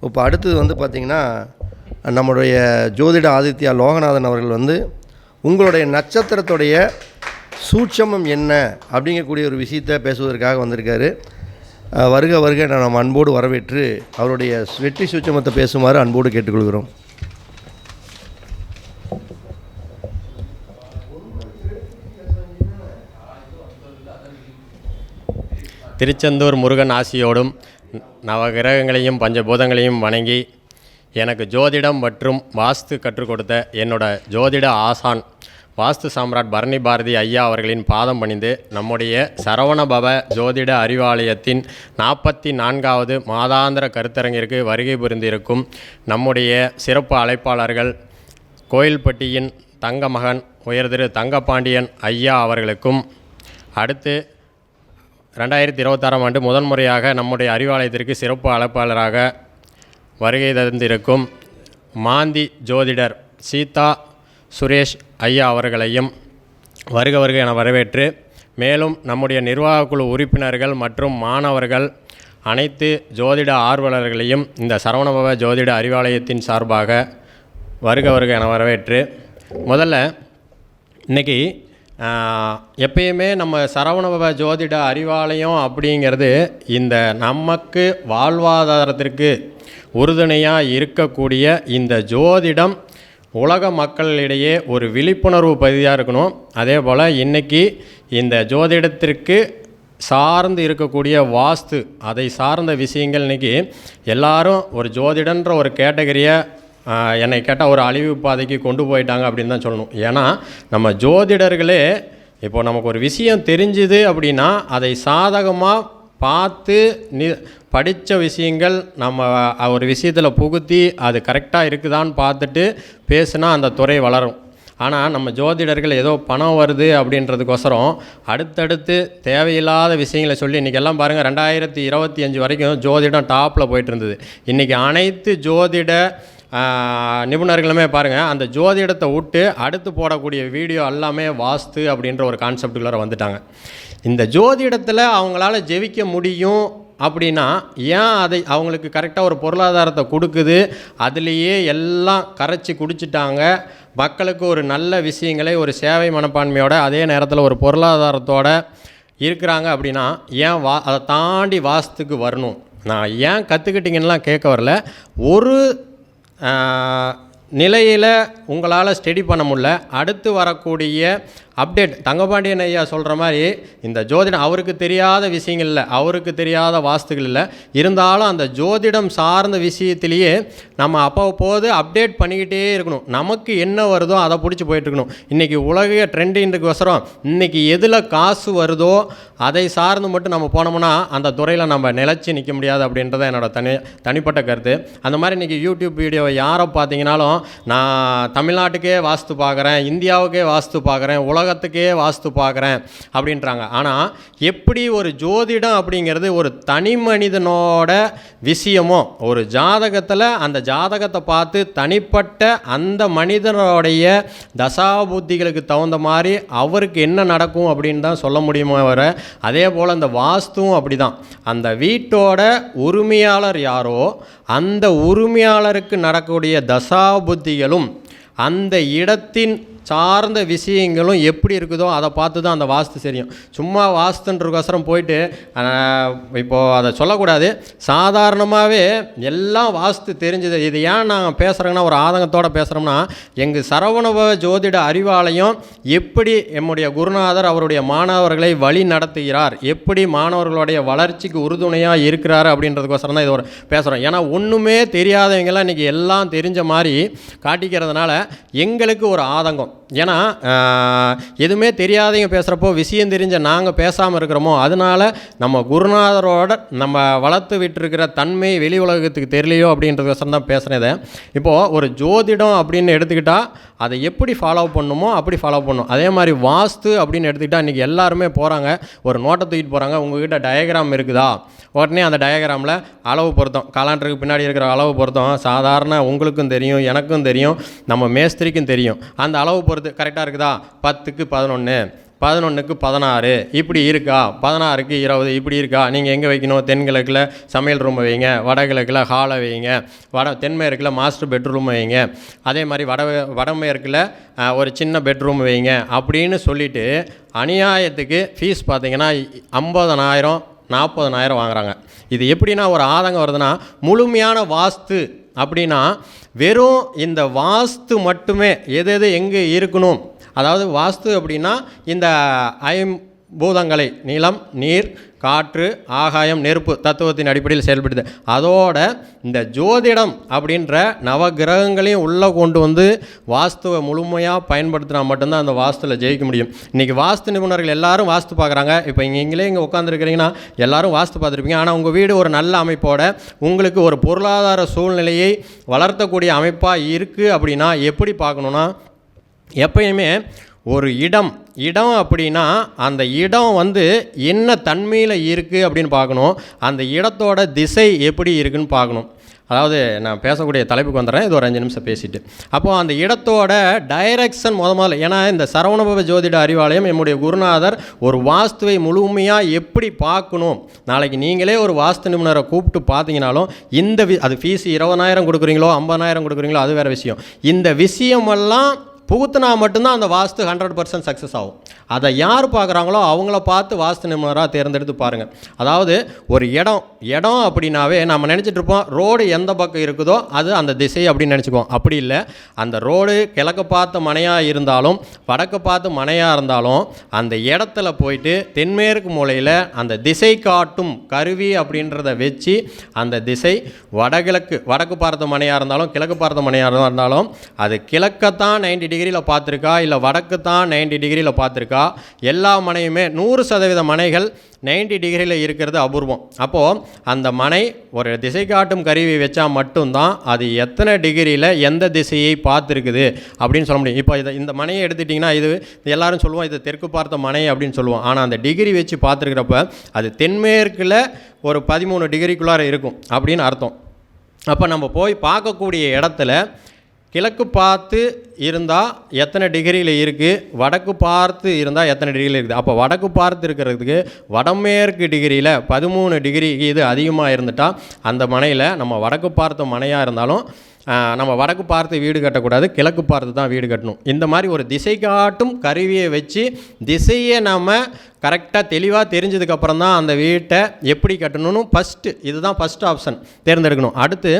இப்போ அடுத்தது வந்து பார்த்திங்கன்னா, நம்முடைய ஜோதிட ஆதித்யா லோகநாதன் அவர்கள் வந்து உங்களுடைய நட்சத்திரத்துடைய சூட்சமம் என்ன அப்படிங்கக்கூடிய ஒரு விஷயத்தை பேசுவதற்காக வந்திருக்காரு. வருக வருக நம்ம அன்போடு வரவேற்று அவருடைய வெற்றி சூட்சமத்தை பேசுமாறு அன்போடு கேட்டுக்கொள்கிறோம். திருச்செந்தூர் முருகன் ஆசியோடும் நவகிரகங்களையும் பஞ்சபூதங்களையும் வணங்கி எனக்கு ஜோதிடம் மற்றும் வாஸ்து கற்றுக் கொடுத்த என்னோட ஜோதிட ஆசான் வாஸ்து சாம்ராட் பரணி பாரதி ஐயா அவர்களின் பாதம் பணிந்து நம்முடைய சரவணபவ ஜோதிட அறிவாலயத்தின் 44வது மாதாந்திர கருத்தரங்கிற்கு வருகை புரிந்திருக்கும் நம்முடைய சிறப்பு அழைப்பாளர்கள் கோயில்பட்டியின் தங்கமகன் உயர்திரு தங்கப்பாண்டியன் ஐயா அவர்களுக்கும், அடுத்து 2026ஆம் ஆண்டு முதன்முறையாக நம்முடைய அறிவாலயத்திற்கு சிறப்பு அழைப்பாளராக வருகை தந்திருக்கும் மாந்தி ஜோதிடர் சீதா சுரேஷ் ஐயா அவர்களையும் வருக வருக என வரவேற்று, மேலும் நம்முடைய நிர்வாகக்குழு உறுப்பினர்கள் மற்றும் மாணவர்கள் அனைத்து ஜோதிட ஆர்வலர்களையும் இந்த சரவணபவ ஜோதிட அறிவாலயத்தின் சார்பாக வருக வருக என வரவேற்று, முதல்ல இன்றைக்கி எப்பயுமே நம்ம சரவணபவ ஜோதிட அறிவாலயம் அப்படிங்கிறது இந்த நமக்கு வாழ்வாதாரத்திற்கு உறுதுணையாக இருக்கக்கூடிய இந்த ஜோதிடம் உலக மக்களிடையே ஒரு விழிப்புணர்வு பதிவாக இருக்கணும். அதே போல் இன்றைக்கி இந்த ஜோதிடத்திற்கு சார்ந்து இருக்கக்கூடிய வாஸ்து, அதை சார்ந்த விஷயங்கள் இன்றைக்கி எல்லாரும் ஒரு ஜோதிடன்ற ஒரு கேட்டகரியை என்னை கேட்டால் ஒரு அழிவு பாதைக்கு கொண்டு போயிட்டாங்க அப்படின்னு தான் சொல்லணும். ஏன்னா நம்ம ஜோதிடர்களே இப்போது நமக்கு ஒரு விஷயம் தெரிஞ்சுது அப்படின்னா அதை சாதகமாக பார்த்து படித்த விஷயங்கள் நம்ம ஒரு விஷயத்தில் புகுத்தி அது கரெக்டாக இருக்குதான்னு பார்த்துட்டு பேசுனா அந்த துறை வளரும். ஆனால் நம்ம ஜோதிடர்கள் ஏதோ பணம் வருது அப்படின்றதுக்கோசரம் அடுத்தடுத்து தேவையில்லாத விஷயங்களை சொல்லி இன்றைக்கெல்லாம் பாருங்கள் 2025 வரைக்கும் ஜோதிடம் டாப்பில் போயிட்டு இருந்தது. இன்றைக்கி அனைத்து ஜோதிட நிபுணர்களுமே பாருங்கள் அந்த ஜோதிடத்தை விட்டு அடுத்து போடக்கூடிய வீடியோ எல்லாமே வாஸ்து அப்படின்ற ஒரு கான்செப்டுக்குள்ளார வந்துட்டாங்க. இந்த ஜோதிடத்தில் அவங்களால ஜெயிக்க முடியும் அப்படின்னா ஏன் அதை அவங்களுக்கு கரெக்டாக ஒரு பொருளாதாரத்தை கொடுக்குது, அதுலேயே எல்லாம் கரைச்சி குடிச்சிட்டாங்க. மக்களுக்கு ஒரு நல்ல விஷயங்களை ஒரு சேவை மனப்பான்மையோட அதே நேரத்தில் ஒரு பொருளாதாரத்தோடு இருக்கிறாங்க அப்படின்னா ஏன் அதை தாண்டி வாஸ்துக்கு வரணும்? நான் ஏன் கற்றுக்கிட்டிங்கன்னெலாம் கேட்க வரல. ஒரு நிலையில் உங்களால் ஸ்டடி பண்ண முடியல, அடுத்து வரக்கூடிய அப்டேட் தங்கபாண்டியன் ஐயா சொல்கிற மாதிரி இந்த ஜோதிடம் அவருக்கு தெரியாத விஷயங்கள் இல்லை, அவருக்கு தெரியாத வாஸ்துகள் இல்லை. இருந்தாலும் அந்த ஜோதிடம் சார்ந்த விஷயத்திலேயே நம்ம அப்போது அப்டேட் பண்ணிக்கிட்டே இருக்கணும். நமக்கு என்ன வருதோ அதை பிடிச்சி போயிட்டுருக்கணும். இன்றைக்கி உலக ட்ரெண்டிங்கிறதுக்கோசரம் இன்றைக்கி எதில் காசு வருதோ அதை சார்ந்து மட்டும் நம்ம போனோம்னா அந்த துறையில் நம்ம நிலச்சி நிற்க முடியாது அப்படின்றத என்னோட தனிப்பட்ட கருத்து. அந்த மாதிரி இன்றைக்கி யூடியூப் வீடியோவை யாரை பார்த்தீங்கன்னாலும் நான் தமிழ்நாட்டுக்கே வாஸ்து பார்க்குறேன், இந்தியாவுக்கே வாஸ்து பார்க்குறேன், உலகத்துக்கே வாஸ்து பார்க்குறேன் அப்படின்றாங்க. ஆனால் எப்படி ஒரு ஜோதிடம் அப்படிங்கிறது ஒரு தனி மனிதனோட விஷயமோ, ஒரு ஜாதகத்தில் அந்த ஜாதகத்தை பார்த்து தனிப்பட்ட அந்த மனிதனுடைய தசாபுத்திகளுக்கு தகுந்த மாதிரி அவருக்கு என்ன நடக்கும் அப்படின்னு தான் சொல்ல முடியுமோ வர. அதே போல் அந்த வாஸ்துவும் அப்படி தான். அந்த வீட்டோட உரிமையாளர் யாரோ அந்த உரிமையாளருக்கு நடக்கக்கூடிய தசாபுத்திகளும் அந்த இடத்தின் சார்ந்த விஷயங்களும் எப்படி இருக்குதோ அதை பார்த்து தான் அந்த வாஸ்து தெரியும். சும்மா வாஸ்துன்றக்கோசரம் போயிட்டு இப்போது அதை சொல்லக்கூடாது. சாதாரணமாகவே எல்லாம் வாஸ்து தெரிஞ்சது. இது ஏன் நான் பேசுகிறேங்கன்னா ஒரு ஆதங்கத்தோடு பேசுகிறோம்னா, எங்கள் சரவணபவ ஜோதிட அறிவாலயம் எப்படி நம்முடைய குருநாதர் அவருடைய மாணவர்களை வழி நடத்துகிறார், எப்படி மாணவர்களுடைய வளர்ச்சிக்கு உறுதுணையாக இருக்கிறார் அப்படின்றதுக்கோசரம் தான் இது ஒரு பேசுகிறோம். ஏன்னா ஒன்றுமே தெரியாதவங்களாம் இன்றைக்கி எல்லாம் தெரிஞ்ச மாதிரி காட்டிக்கிறதுனால எங்களுக்கு ஒரு ஆதங்கம். ஏன்னா எதுவுமே தெரியாதவங்க பேசுகிறப்போ விஷயம் தெரிஞ்ச நாங்கள் பேசாமல் இருக்கிறோமோ, அதனால் நம்ம குருநாதரோட நம்ம வளர்த்து விட்டுருக்கிற தன்மை வெளி உலகத்துக்கு தெரியலையோ அப்படின்றதுக்கோசரம் தான் பேசுகிறேன். இப்போது ஒரு ஜோதிடம் அப்படின்னு எடுத்துக்கிட்டால் அதை எப்படி ஃபாலோ பண்ணணுமோ அப்படி ஃபாலோ பண்ணணும். அதே மாதிரி வாஸ்து அப்படின்னு எடுத்துக்கிட்டால் இன்றைக்கி எல்லாருமே போகிறாங்க, ஒரு நோட்டை தூக்கிட்டு போகிறாங்க. உங்கள்கிட்ட டயக்ராம் இருக்குதா, உடனே அந்த டயக்ராமில் அளவு பொருத்தம், காலாண்டருக்கு பின்னாடி இருக்கிற அளவு பொருத்தம் சாதாரண உங்களுக்கும் தெரியும், எனக்கும் தெரியும், நம்ம மேஸ்திரிக்கும் தெரியும். அந்த அளவு பொறுத்து கரெக்டாக இருக்குதா, 10க்கு 11 11க்கு 16 இப்படி இருக்கா, 16க்கு 20 இப்படி இருக்கா, நீங்கள் எங்கே வைக்கணும், தென்கிழக்கில் சமையல் ரூமை வைங்க, வடகிழக்கில் ஹாலை வைங்க, தென்மேற்கில் மாஸ்டர் பெட்ரூம் வைங்க, அதே மாதிரி வடமேற்கில் ஒரு சின்ன பெட்ரூம் வைங்க அப்படின்னு சொல்லிவிட்டு அநியாயத்துக்கு ஃபீஸ் பார்த்திங்கன்னா 50,000 40,000 வாங்குறாங்க. இது எப்படின்னா ஒரு ஆதங்கம் வருதுன்னா, முழுமையான வாஸ்து அப்படின்னா வெறும் இந்த வாஸ்து மட்டுமே எது எங்கே இருக்கணும், அதாவது வாஸ்து அப்படின்னா இந்த ஐம்பூதங்களை நிலம், நீர், காற்று, ஆகாயம், நெருப்பு தத்துவத்தின் அடிப்படையில் செயல்படுது. அதோட இந்த ஜோதிடம் அப்படின்ற நவகிரகங்களையும் உள்ளே கொண்டு வந்து வாஸ்துவை முழுமையாக பயன்படுத்தினா மட்டும்தான் அந்த வாஸ்துவில் ஜெயிக்க முடியும். இன்றைக்கி வாஸ்து நிபுணர்கள் எல்லாரும் வாஸ்து பார்க்குறாங்க. இப்போ நீங்களே இங்கே உட்காந்துருக்கிறீங்கன்னா எல்லாரும் வாஸ்து பார்த்துருப்பீங்க. ஆனால் உங்கள் வீடு ஒரு நல்ல அமைப்போட உங்களுக்கு ஒரு பொருளாதார சூழ்நிலையை வளர்த்தக்கூடிய அமைப்பாக இருக்குது அப்படின்னா எப்படி பார்க்கணுன்னா, எப்பயுமே ஒரு இடம் அப்படின்னா அந்த இடம் வந்து என்ன தன்மையில் இருக்குது அப்படின்னு பார்க்கணும். அந்த இடத்தோட திசை எப்படி இருக்குன்னு பார்க்கணும். அதாவது நான் பேசக்கூடிய தலைப்புக்கு வந்துடுறேன், இது ஒரு 5 நிமிஷம் பேசிட்டு. அப்போது அந்த இடத்தோட டைரக்ஷன் முதல்ல, ஏன்னா இந்த சரவணபவ ஜோதிட அறிவாலயம் என்னுடைய குருநாதர் ஒரு வாஸ்துவை முழுமையாக எப்படி பார்க்கணும், நாளைக்கு நீங்களே ஒரு வாஸ்து நிபுணரை கூப்பிட்டு பார்த்தீங்கனாலும் அது ஃபீஸ் 20,000 கொடுக்குறீங்களோ 50,000 கொடுக்குறீங்களோ அது வேறு விஷயம். இந்த விஷயமெல்லாம் புகுத்துனா மட்டும்தான் அந்த வாஸ்து 100% சக்ஸஸ் ஆகும். அதை யார் பார்க்குறாங்களோ அவங்கள பார்த்து வாஸ்து நிபுணராக தேர்ந்தெடுத்து பாருங்கள். அதாவது ஒரு இடம் அப்படின்னாவே நம்ம நினச்சிட்டு இருப்போம் ரோடு எந்த பக்கம் இருக்குதோ அது அந்த திசை அப்படின்னு நினச்சிக்குவோம். அப்படி இல்லை. அந்த ரோடு கிழக்க பார்த்த மனையாக இருந்தாலும் வடக்கு பார்த்து மனையாக இருந்தாலும் அந்த இடத்துல போயிட்டு தென்மேற்கு மூலையில் அந்த திசை காட்டும் கருவி அப்படின்றத வச்சு அந்த திசை வடக்கு பார்த்த மனையாக இருந்தாலும் கிழக்கு பார்த்த மனையாக இருந்தாலும் அது கிழக்கத்தான் 90 டிகிரியில் பார்த்துருக்கா இல்லை வடக்கு தான் 90 டிகிரியில் பார்த்துருக்கா, எல்லா மனையுமே 100% மனைகள் 90 டிகிரியில் இருக்கிறது அபூர்வம். அப்போது அந்த மனை ஒரு திசை காட்டும் கருவி வச்சா மட்டும்தான் அது எத்தனை டிகிரியில் எந்த திசையை பார்த்துருக்குது அப்படின்னு சொல்ல முடியும். இப்போ இந்த மனையை எடுத்துட்டிங்கன்னா இது எல்லாரும் சொல்லுவோம் இது தெற்கு பார்த்த மனை அப்படின்னு சொல்லுவோம். ஆனால் அந்த டிகிரி வச்சு பார்த்துருக்கிறப்ப அது தென்மேற்கில் ஒரு 13 டிகிரிக்குள்ளார இருக்கும் அப்படின்னு அர்த்தம். அப்போ நம்ம போய் பார்க்கக்கூடிய இடத்துல கிழக்கு பார்த்து இருந்தால் எத்தனை டிகிரியில் இருக்குது, வடக்கு பார்த்து இருந்தால் எத்தனை டிகிரியில் இருக்குது. அப்போ வடக்கு பார்த்து இருக்கிறதுக்கு வடமேற்கு டிகிரியில் 13 டிகிரி இது அதிகமாக இருந்துட்டால் அந்த மனையில் நம்ம வடக்கு பார்த்த மனையாக இருந்தாலும் நம்ம வடக்கு பார்த்து வீடு கட்டக்கூடாது, கிழக்கு பார்த்து தான் வீடு கட்டணும். இந்த மாதிரி ஒரு திசை காட்டும் கருவியை வச்சு திசையை நம்ம கரெக்டாக தெளிவாக தெரிஞ்சதுக்கப்புறம் தான் அந்த வீட்டை எப்படி கட்டணும்னு இதுதான் ஃபஸ்ட்டு ஆப்ஷன் தேர்ந்தெடுக்கணும். அடுத்து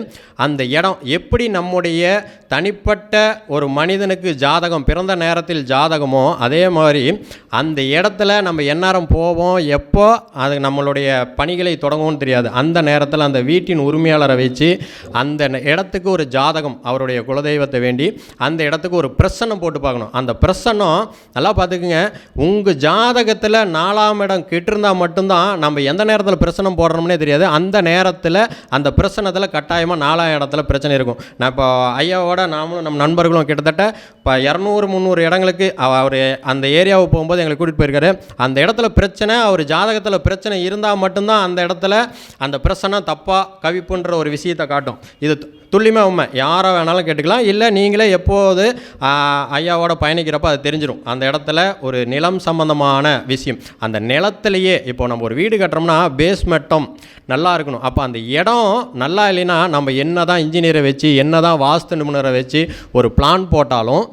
அந்த இடம் எப்படி நம்முடைய தனிப்பட்ட ஒரு மனிதனுக்கு ஜாதகம் பிறந்த நேரத்தில் ஜாதகமோ அதே மாதிரி அந்த இடத்துல நம்ம எந்நேரம் போவோம், எப்போ அது நம்மளுடைய பணிகளை தொடங்கும்னு தெரியாது. அந்த நேரத்தில் அந்த வீட்டின் உரிமையாளரை வச்சு அந்த இடத்துக்கு ஒரு ஜாதகம் அவருடைய குலதெய்வத்தை வேண்டி அந்த இடத்துக்கு ஒரு பிரசன்னம் போட்டு பார்க்கணும். அந்த பிரசன்னம் நல்லா பார்த்துக்குங்க, உங்கள் ஜாதகத்தில் 4ஆம் இடம் கெட்டிருந்தால் மட்டும்தான் நம்ம எந்த நேரத்தில் பிரசனம் போடுறோம்னே தெரியாது. அந்த நேரத்தில் அந்த பிரசனத்தில் கட்டாயமாக 4ஆம் இடத்துல பிரச்சனை இருக்கும். நான் இப்போ ஐயாவோட நாமளும் நம்ம நண்பர்களும் கிட்டத்தட்ட இப்போ 200-300 இடங்களுக்கு அவர் அந்த ஏரியாவுக்கு போகும்போது எங்களை கூட்டிகிட்டு போயிருக்காரு. அந்த இடத்துல பிரச்சனை, அவர் ஜாதகத்தில் பிரச்சனை இருந்தால் மட்டும்தான் அந்த இடத்துல அந்த பிரசனம் தப்பாக கவிப்புன்ற ஒரு விஷயத்தை காட்டும். இது துல்லியமாக உண்மை, யாரை வேணாலும் கேட்டுக்கலாம். இல்லை நீங்களே எப்போது ஐயாவோட பயணிக்கிறப்ப அது தெரிஞ்சிடும். அந்த இடத்துல ஒரு நிலம் சம்பந்தமான விஷயம், அந்த நிலத்திலேயே இப்போ நம்ம ஒரு வீடு கட்டுறோம்னா பேஸ்மெட்டம் நல்லா இருக்கணும். அப்போ அந்த இடம் நல்லா இல்லைன்னா நம்ம என்ன தான் இன்ஜினியரை வச்சு என்ன தான் வாஸ்து நிபுணரை வச்சு ஒரு பிளான் போட்டாலும்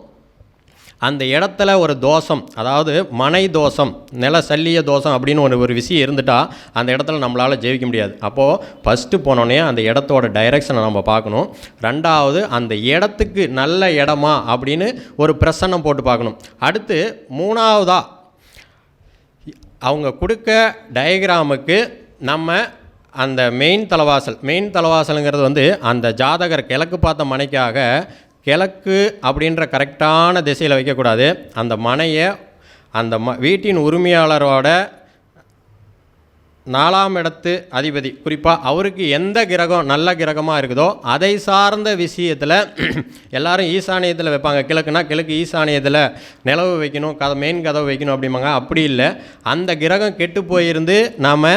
அந்த இடத்துல ஒரு தோஷம், அதாவது மனை தோஷம், நில சல்லிய தோஷம் அப்படின்னு ஒரு விஷயம் இருந்துட்டால் அந்த இடத்துல நம்மளால் ஜெயிக்க முடியாது. அப்போது ஃபஸ்ட்டு போனோடனே அந்த இடத்தோட டைரெக்ஷனை நம்ம பார்க்கணும். ரெண்டாவது அந்த இடத்துக்கு நல்ல இடமா அப்படின்னு ஒரு பிரசன்னம் போட்டு பார்க்கணும். அடுத்து மூணாவதாக அவங்க கொடுக்க டயக்ராமுக்கு நம்ம அந்த மெயின் தலைவாசலுங்கிறது வந்து அந்த ஜாதகர் கிழக்கு பார்த்த மனைக்காக கிழக்கு அப்படின்ற கரெக்டான திசையில் வைக்கக்கூடாது. அந்த மனையை அந்த வீட்டின் உரிமையாளரோட 4ஆம் இடத்து அதிபதி குறிப்பாக அவருக்கு எந்த கிரகம் நல்ல கிரகமாக இருக்குதோ அதை சார்ந்த விஷயத்தில் எல்லாரும் ஈசானியத்தில் வைப்பாங்க. கிழக்குனா கிழக்கு ஈசானியத்தில் நிலவு வைக்கணும், மெயின் கதவு வைக்கணும் அப்படிம்பாங்க. அப்படி இல்லை, அந்த கிரகம் கெட்டு போயிருந்து நாம்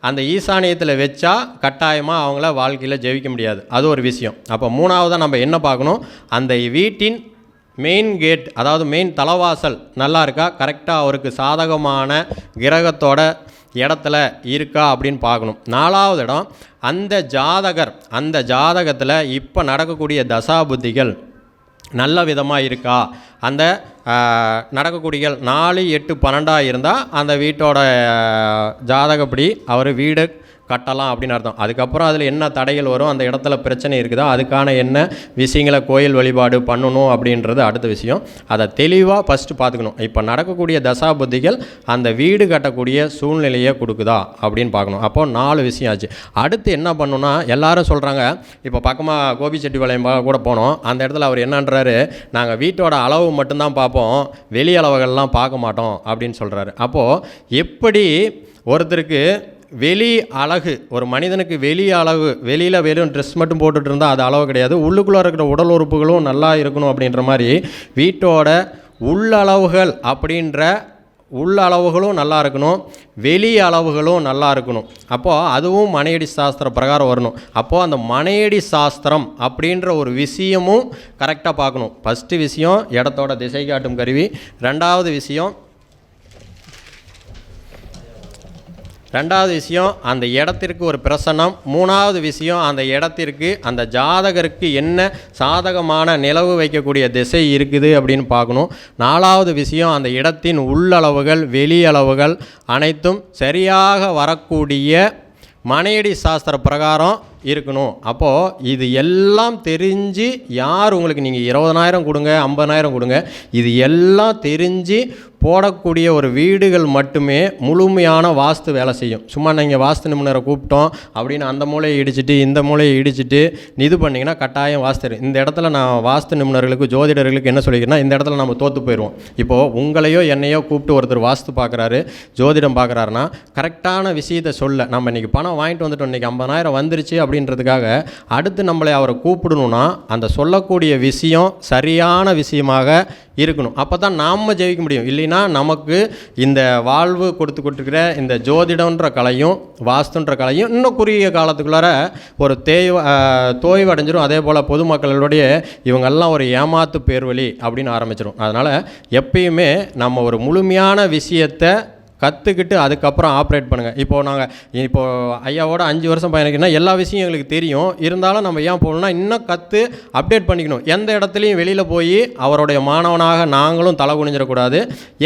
அந்த ஈசானியத்தில் வச்சா கட்டாயமாக அவங்கள வாழ்க்கையில் ஜெயிக்க முடியாது. அது ஒரு விஷயம். அப்போ மூணாவதாக நம்ம என்ன பார்க்கணும், அந்த வீட்டின் மெயின் கேட், அதாவது மெயின் தலைவாசல் நல்லா இருக்கா, கரெக்டாக அவருக்கு சாதகமான கிரகத்தோட இடத்துல இருக்கா அப்படின்னு பார்க்கணும். 4வது இடம், அந்த ஜாதகத்தில் இப்போ நடக்கக்கூடிய தசாபுத்திகள் நல்ல விதமாக இருக்கா. அந்த நடக்கக்கூடிய 4, 8, 12 இருந்தால் அந்த வீட்டோட ஜாதகப்படி அவர் வீடு கட்டலாம் அப்படின்னு அர்த்தம். அதுக்கப்புறம் அதில் என்ன தடைகள் வரும், அந்த இடத்துல பிரச்சனை இருக்குதோ அதுக்கான என்ன விஷயங்களை கோயில் வழிபாடு பண்ணணும் அப்படின்றது அடுத்த விஷயம். அதை தெளிவாக ஃபஸ்ட்டு பார்த்துக்கணும். இப்போ நடக்கக்கூடிய தசாபுத்திகள் அந்த வீடு கட்டக்கூடிய சூழ்நிலையை கொடுக்குதா அப்படின்னு பார்க்கணும். அப்போது 4 விஷயம் ஆச்சு. அடுத்து என்ன பண்ணணும்னா, எல்லாரும் சொல்கிறாங்க, இப்போ பக்கமாக கோபிச்செட்டிப்பாளையம் கூட போனோம், அந்த இடத்துல அவர் என்னன்றாரு, நாங்கள் வீட்டோட அளவு மட்டும்தான் பார்ப்போம், வெளி அளவுகள்லாம் பார்க்க மாட்டோம் அப்படின்னு சொல்கிறாரு. அப்போது எப்படி ஒருத்தருக்கு வெளி அழகு, ஒரு மனிதனுக்கு வெளி அழகு, வெளியில் வெறும் ட்ரெஸ் மட்டும் போட்டுட்டு இருந்தால் அது அளவு கிடையாது, உள்ளுக்குள்ளே இருக்கிற உடல் உறுப்புகளும் நல்லா இருக்கணும். அப்படின்ற மாதிரி வீட்டோட உள்ளளவுகள் அப்படின்ற உள்ளளவுகளும் நல்லா இருக்கணும், வெளி அளவுகளும் நல்லா இருக்கணும். அப்போது அதுவும் மனையடி சாஸ்திர பிரகாரம் வரணும். அப்போது அந்த மனையடி சாஸ்திரம் அப்படின்ற ஒரு விஷயமும் கரெக்டாக பார்க்கணும். ஃபஸ்ட்டு விஷயம் இடத்தோட திசை காட்டும் கருவி, ரெண்டாவது விஷயம் அந்த இடத்திற்கு ஒரு பிரசன்னம், 3வது விஷயம் அந்த இடத்திற்கு அந்த ஜாதகருக்கு என்ன சாதகமான நிலவு வைக்கக்கூடிய திசை இருக்குது அப்படின்னு பார்க்கணும். 4வது விஷயம் அந்த இடத்தின் உள்ளளவுகள் வெளி அளவுகள் அனைத்தும் சரியாக வரக்கூடிய மனையடி சாஸ்திர பிரகாரம் இருக்கணும். அப்போது இது எல்லாம் தெரிஞ்சு யார் உங்களுக்கு, நீங்கள் 20,000 கொடுங்க 50,000 கொடுங்க, இது எல்லாம் தெரிஞ்சு போடக்கூடிய ஒரு வீடுகள் மட்டுமே முழுமையான வாஸ்து வேலை செய்யும். சும்மா நீங்கள் வாஸ்து நிபுணரை கூப்பிட்டோம் அப்படின்னு அந்த மூலையை இடிச்சிட்டு இந்த மூலையை இடிச்சிட்டு இது பண்ணிங்கன்னா கட்டாயம் வாஸ்து. இந்த இடத்துல நான் வாஸ்து நிபுணர்களுக்கு ஜோதிடர்களுக்கு என்ன சொல்லிக்கிறேன்னா, இந்த இடத்துல நம்ம தோற்று போயிடுவோம். இப்போது உங்களையோ என்னையோ கூப்பிட்டு ஒருத்தர் வாஸ்து பார்க்குறாரு, ஜோதிடம் பார்க்குறாருன்னா கரெக்டான விஷயத்தை சொல்ல, நம்ம இன்றைக்கி பணம் வாங்கிட்டு வந்துட்டோம், இன்றைக்கி 50,000 வந்துருச்சு அப்படின்றதுக்காக அடுத்து நம்மளை அவரை கூப்பிடணுன்னா அந்த சொல்லக்கூடிய விஷயம் சரியான விஷயமாக இருக்கணும். அப்போ தான் நாம் ஜெயிக்க முடியும். இல்லைன்னா நமக்கு இந்த வாழ்வு கொடுத்துக்கிட்டுருக்கிற இந்த ஜோதிடன்ற கலையும் வாஸ்துன்ற கலையும் இன்னும் குறுகிய காலத்துக்குள்ளார ஒரு தோய்வு அடைஞ்சிரும். அதே போல் பொதுமக்களுடைய இவங்கெல்லாம் ஒரு ஏமாத்து பேர்வழி அப்படின்னு ஆரம்பிச்சிடும். அதனால் எப்பயுமே நம்ம ஒரு முழுமையான விஷயத்தை கற்றுக்கிட்டு அதுக்கப்புறம் ஆப்ரேட் பண்ணுங்கள். இப்போது ஐயாவோட 5 வருஷம் பயணிக்கணும்னா எல்லா விஷயம் எங்களுக்கு தெரியும், இருந்தாலும் நம்ம ஏன் போகணும்னா இன்னும் கற்று அப்டேட் பண்ணிக்கணும். எந்த இடத்துலையும் வெளியில் போய் அவருடைய மாணவனாக நாங்களும் தலை குனிஞ்சிடக்கூடாது,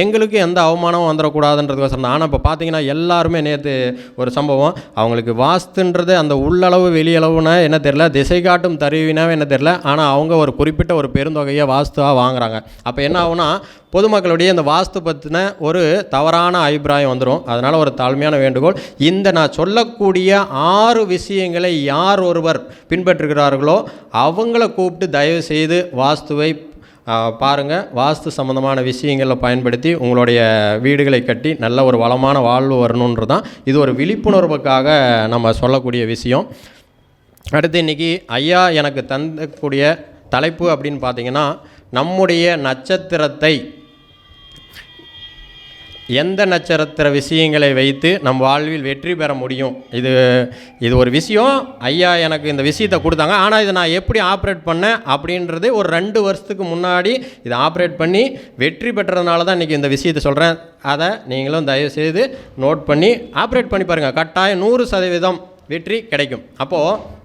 எங்களுக்கு எந்த அவமானமும் வந்துடக்கூடாதுன்றதுக்கோசரம் தான். ஆனால் இப்போ பார்த்தீங்கன்னா எல்லாருமே நேற்று ஒரு சம்பவம், அவங்களுக்கு வாஸ்துன்றது அந்த உள்ளளவு வெளியளவுனா என்ன தெரில, திசை காட்டும் தருவினாவே என்ன தெரில, ஆனால் அவங்க ஒரு குறிப்பிட்ட ஒரு பெருந்தொகையை வாஸ்துவாக வாங்குறாங்க. அப்போ என்ன ஆகுனா, பொதுமக்களுடைய இந்த வாஸ்து பற்றின ஒரு தவறான அபிப்பிராயம் வந்துடும். அதனால் ஒரு தாழ்மையான வேண்டுகோள், இந்த நான் சொல்லக்கூடிய 6 விஷயங்களை யார் ஒருவர் பின்பற்றுகிறார்களோ அவங்கள கூப்பிட்டு தயவு செய்து வாஸ்துவை பாருங்கள். வாஸ்து சம்மந்தமான விஷயங்களில் பயன்படுத்தி உங்களுடைய வீடுகளை கட்டி நல்ல ஒரு வளமான வாழ்வு வரணுன்றது தான் இது ஒரு விழிப்புணர்வுக்காக நம்ம சொல்லக்கூடிய விஷயம். அடுத்து இன்றைக்கி ஐயா எனக்கு தந்தக்கூடிய தலைப்பு அப்படின்னு பார்த்தீங்கன்னா, நம்முடைய நட்சத்திரத்தை, எந்த நட்சத்திர விஷயங்களை வைத்து நம் வாழ்வில் வெற்றி பெற முடியும். இது ஒரு விஷயம், ஐயா எனக்கு இந்த விஷயத்தை கொடுத்தாங்க, ஆனால் இதை நான் எப்படி ஆப்ரேட் பண்ணேன் அப்படின்றது ஒரு 2 வருஷத்துக்கு முன்னாடி இதை ஆப்ரேட் பண்ணி வெற்றி பெற்றதுனால தான் இன்றைக்கி இந்த விஷயத்தை சொல்கிறேன். அதை நீங்களும் தயவுசெய்து நோட் பண்ணி ஆப்ரேட் பண்ணி பாருங்கள், கட்டாயம் 100% வெற்றி கிடைக்கும். அப்போது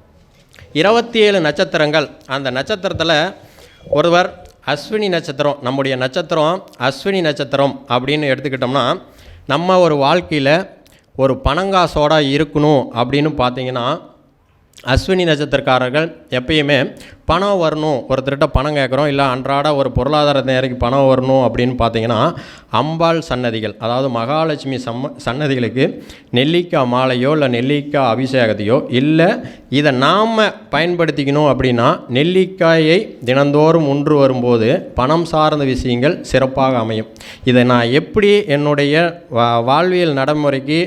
27 நட்சத்திரங்கள், அந்த நட்சத்திரத்தில் ஒருவர் அஸ்வினி நட்சத்திரம், நம்முடைய நட்சத்திரம் அஸ்வினி நட்சத்திரம் அப்படின்னு எடுத்துக்கிட்டோம்னா, நம்ம ஒரு வாழ்க்கையில் ஒரு பணங்காசோட இருக்கணும் அப்படின்னு பார்த்தீங்கன்னா, அஸ்வினி நட்சத்திரக்காரர்கள் எப்பயுமே பணம் வரணும், ஒருத்தர்கிட்ட பணம் கேட்குறோம், இல்லை அன்றாட ஒரு பொருளாதார நேரத்துக்கு பணம் வரணும் அப்படின்னு பார்த்தீங்கன்னா, அம்பாள் சன்னதிகள், அதாவது மகாலட்சுமி சன்னதிகளுக்கு நெல்லிக்காய் மாலையோ இல்லை நெல்லிக்காய் அபிஷேகத்தையோ, இல்லை இதை நாம் பயன்படுத்திக்கணும் அப்படின்னா நெல்லிக்காயை தினந்தோறும் உண்டு வரும்போது பணம் சார்ந்த விஷயங்கள் சிறப்பாக அமையும். இதை நான் எப்படி என்னுடைய வாழ்வியல் நடைமுறைக்கு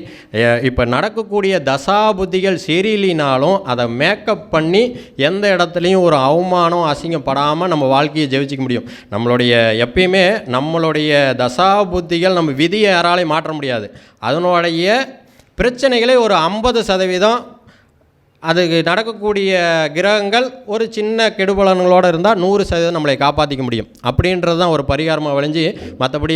இப்போ நடக்கக்கூடிய தசாபுத்திகள் சரியில்லைனாலும் அதை மேக்கப் பண்ணி எந்த இடத்துலையும் ஒரு அவமானம் அசிங்கப்படாமல் நம்ம வாழ்க்கையை ஜெயிச்சிக்க முடியும். நம்மளுடைய எப்பயுமே நம்மளுடைய தசாபுத்திகள் நம்ம விதியை யாராலையும் மாற்ற முடியாது. அதனுடைய பிரச்சனைகளை ஒரு 50% அதுக்கு நடக்கக்கூடிய கிரகங்கள் ஒரு சின்ன கெடுபலன்களோடு இருந்தால் 100% நம்மளை காப்பாற்றிக்க முடியும் அப்படின்றது தான் ஒரு பரிகாரமாக விளைஞ்சி, மற்றபடி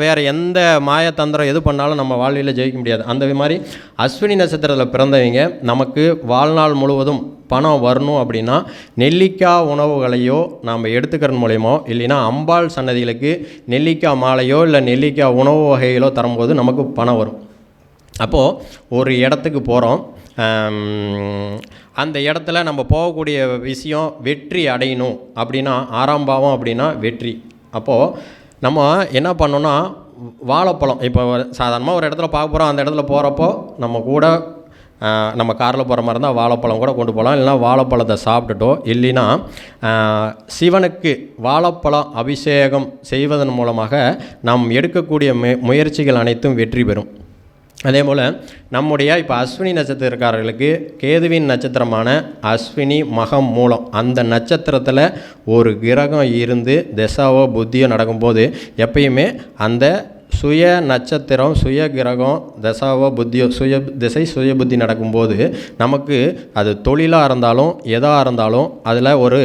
வேறு எந்த மாயத்தந்திரம் எது பண்ணாலும் நம்ம வாழ்வில் ஜெயிக்க முடியாது. அந்த மாதிரி அஸ்வினி நட்சத்திரத்தில் பிறந்தவங்க நமக்கு வாழ்நாள் முழுவதும் பணம் வரணும் அப்படின்னா நெல்லிக்காய் உணவுகளையோ நாம் எடுத்துக்கிறது மூலயமோ இல்லைன்னா அம்பாள் சன்னதிகளுக்கு நெல்லிக்காய் மாலையோ இல்லை நெல்லிக்காய் உணவு வகைகளோ தரும்போது நமக்கு பணம் வரும். அப்போது ஒரு இடத்துக்கு போகிறோம், அந்த இடத்துல நம்ம போகக்கூடிய விஷயம் வெற்றி அடையணும் அப்படின்னா 6ஆம் பாவம் அப்படின்னா வெற்றி. அப்போது நம்ம என்ன பண்ணோன்னா வாழைப்பழம், இப்போ சாதாரணமாக ஒரு இடத்துல பார்க்க போகிறோம், அந்த இடத்துல போகிறப்போ நம்ம கூட நம்ம காரில் போகிற மாதிரி இருந்தால் வாழைப்பழம் கூட கொண்டு போகலாம், இல்லைனா வாழைப்பழத்தை சாப்பிட்டுட்டோ இல்லைன்னா சிவனுக்கு வாழைப்பழம் அபிஷேகம் செய்வதன் மூலமாக நாம் எடுக்கக்கூடிய முயற்சிகள் அனைத்தும் வெற்றி பெறும். அதே போல் நம்முடைய இப்போ அஸ்வினி நட்சத்திரக்காரர்களுக்கு கேதுவின் நட்சத்திரமான அஸ்வினி மகம் மூலம் அந்த நட்சத்திரத்தில் ஒரு கிரகம் இருந்து திசாவோ புத்தியோ நடக்கும்போது எப்பயுமே அந்த சுய நட்சத்திரம் சுய கிரகம் தசாவோ புத்தியோ சுய திசை சுய புத்தி நடக்கும்போது நமக்கு அது தொழிலாக இருந்தாலும் எதாக இருந்தாலும் அதில் ஒரு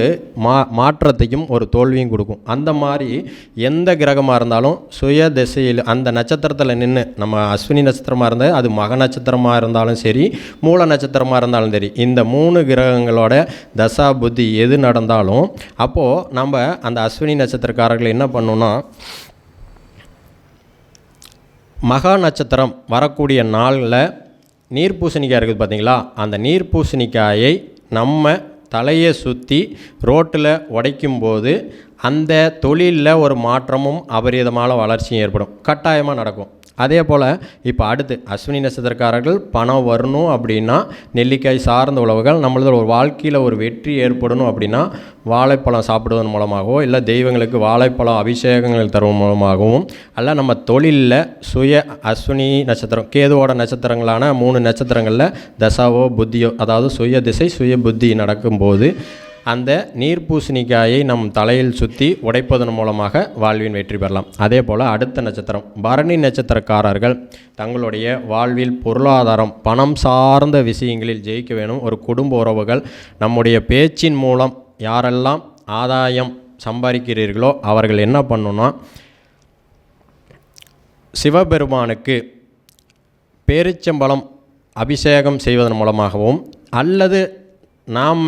மாற்றத்தையும் ஒரு தோல்வியும் கொடுக்கும். அந்த மாதிரி எந்த கிரகமாக இருந்தாலும் சுய திசையில் அந்த நட்சத்திரத்தில் நின்று, நம்ம அஸ்வினி நட்சத்திரமாக இருந்தால் அது மக நட்சத்திரமாக இருந்தாலும் சரி, மூல நட்சத்திரமாக இருந்தாலும் சரி, இந்த 3 கிரகங்களோட தசா புத்தி எது நடந்தாலும் அப்போது நம்ம அந்த அஸ்வினி நட்சத்திரக்காரர்கள் என்ன பண்ணணும்னா, மகா நட்சத்திரம் வரக்கூடிய நாளில் நீர்ப்பூசணிக்காய் இருக்குது பார்த்தீங்களா, அந்த நீர்ப்பூசணிக்காயை நம்ம தலையை சுற்றி ரோட்டில் உடைக்கும்போது அந்த தொழிலில் ஒரு மாற்றமும் அபரிதமான வளர்ச்சியும் ஏற்படும், கட்டாயமாக நடக்கும். அதே போல் இப்போ அடுத்து அஸ்வினி நட்சத்திரக்காரர்கள் பணம் வரணும் அப்படின்னா நெல்லிக்காய் சார்ந்த உணவுகள், நம்மளது ஒரு வாழ்க்கையில் ஒரு வெற்றி ஏற்படணும் அப்படின்னா வாழைப்பழம் சாப்பிடுவதன் மூலமாகவோ இல்லை தெய்வங்களுக்கு வாழைப்பழம் அபிஷேகங்கள் தருவதன் மூலமாகவும் அல்ல நம்ம தொழிலில் சுய அஸ்வினி நட்சத்திரம் கேதுவோட நட்சத்திரங்களான 3 நட்சத்திரங்களில் தசாவோ புத்தியோ அதாவது சுய திசை சுய புத்தி நடக்கும்போது அந்த நீர்ப்பூசணிக்காயை நம் தலையில் சுற்றி உடைப்பதன் மூலமாக வாழ்வின் வெற்றி பெறலாம். அதே போல் அடுத்த நட்சத்திரம் பரணி நட்சத்திரக்காரர்கள் தங்களுடைய வாழ்வில் பொருளாதாரம் பணம் சார்ந்த விஷயங்களில் ஜெயிக்க வேணும். ஒரு குடும்ப உறவுகள் நம்முடைய பேச்சின் மூலம் யாரெல்லாம் ஆதாயம் சம்பாதிக்கிறீர்களோ அவர்கள் என்ன பண்ணணும்னா, சிவபெருமானுக்கு பேரிச்சம்பழம் அபிஷேகம் செய்வதன் மூலமாகவும் அல்லது நாம்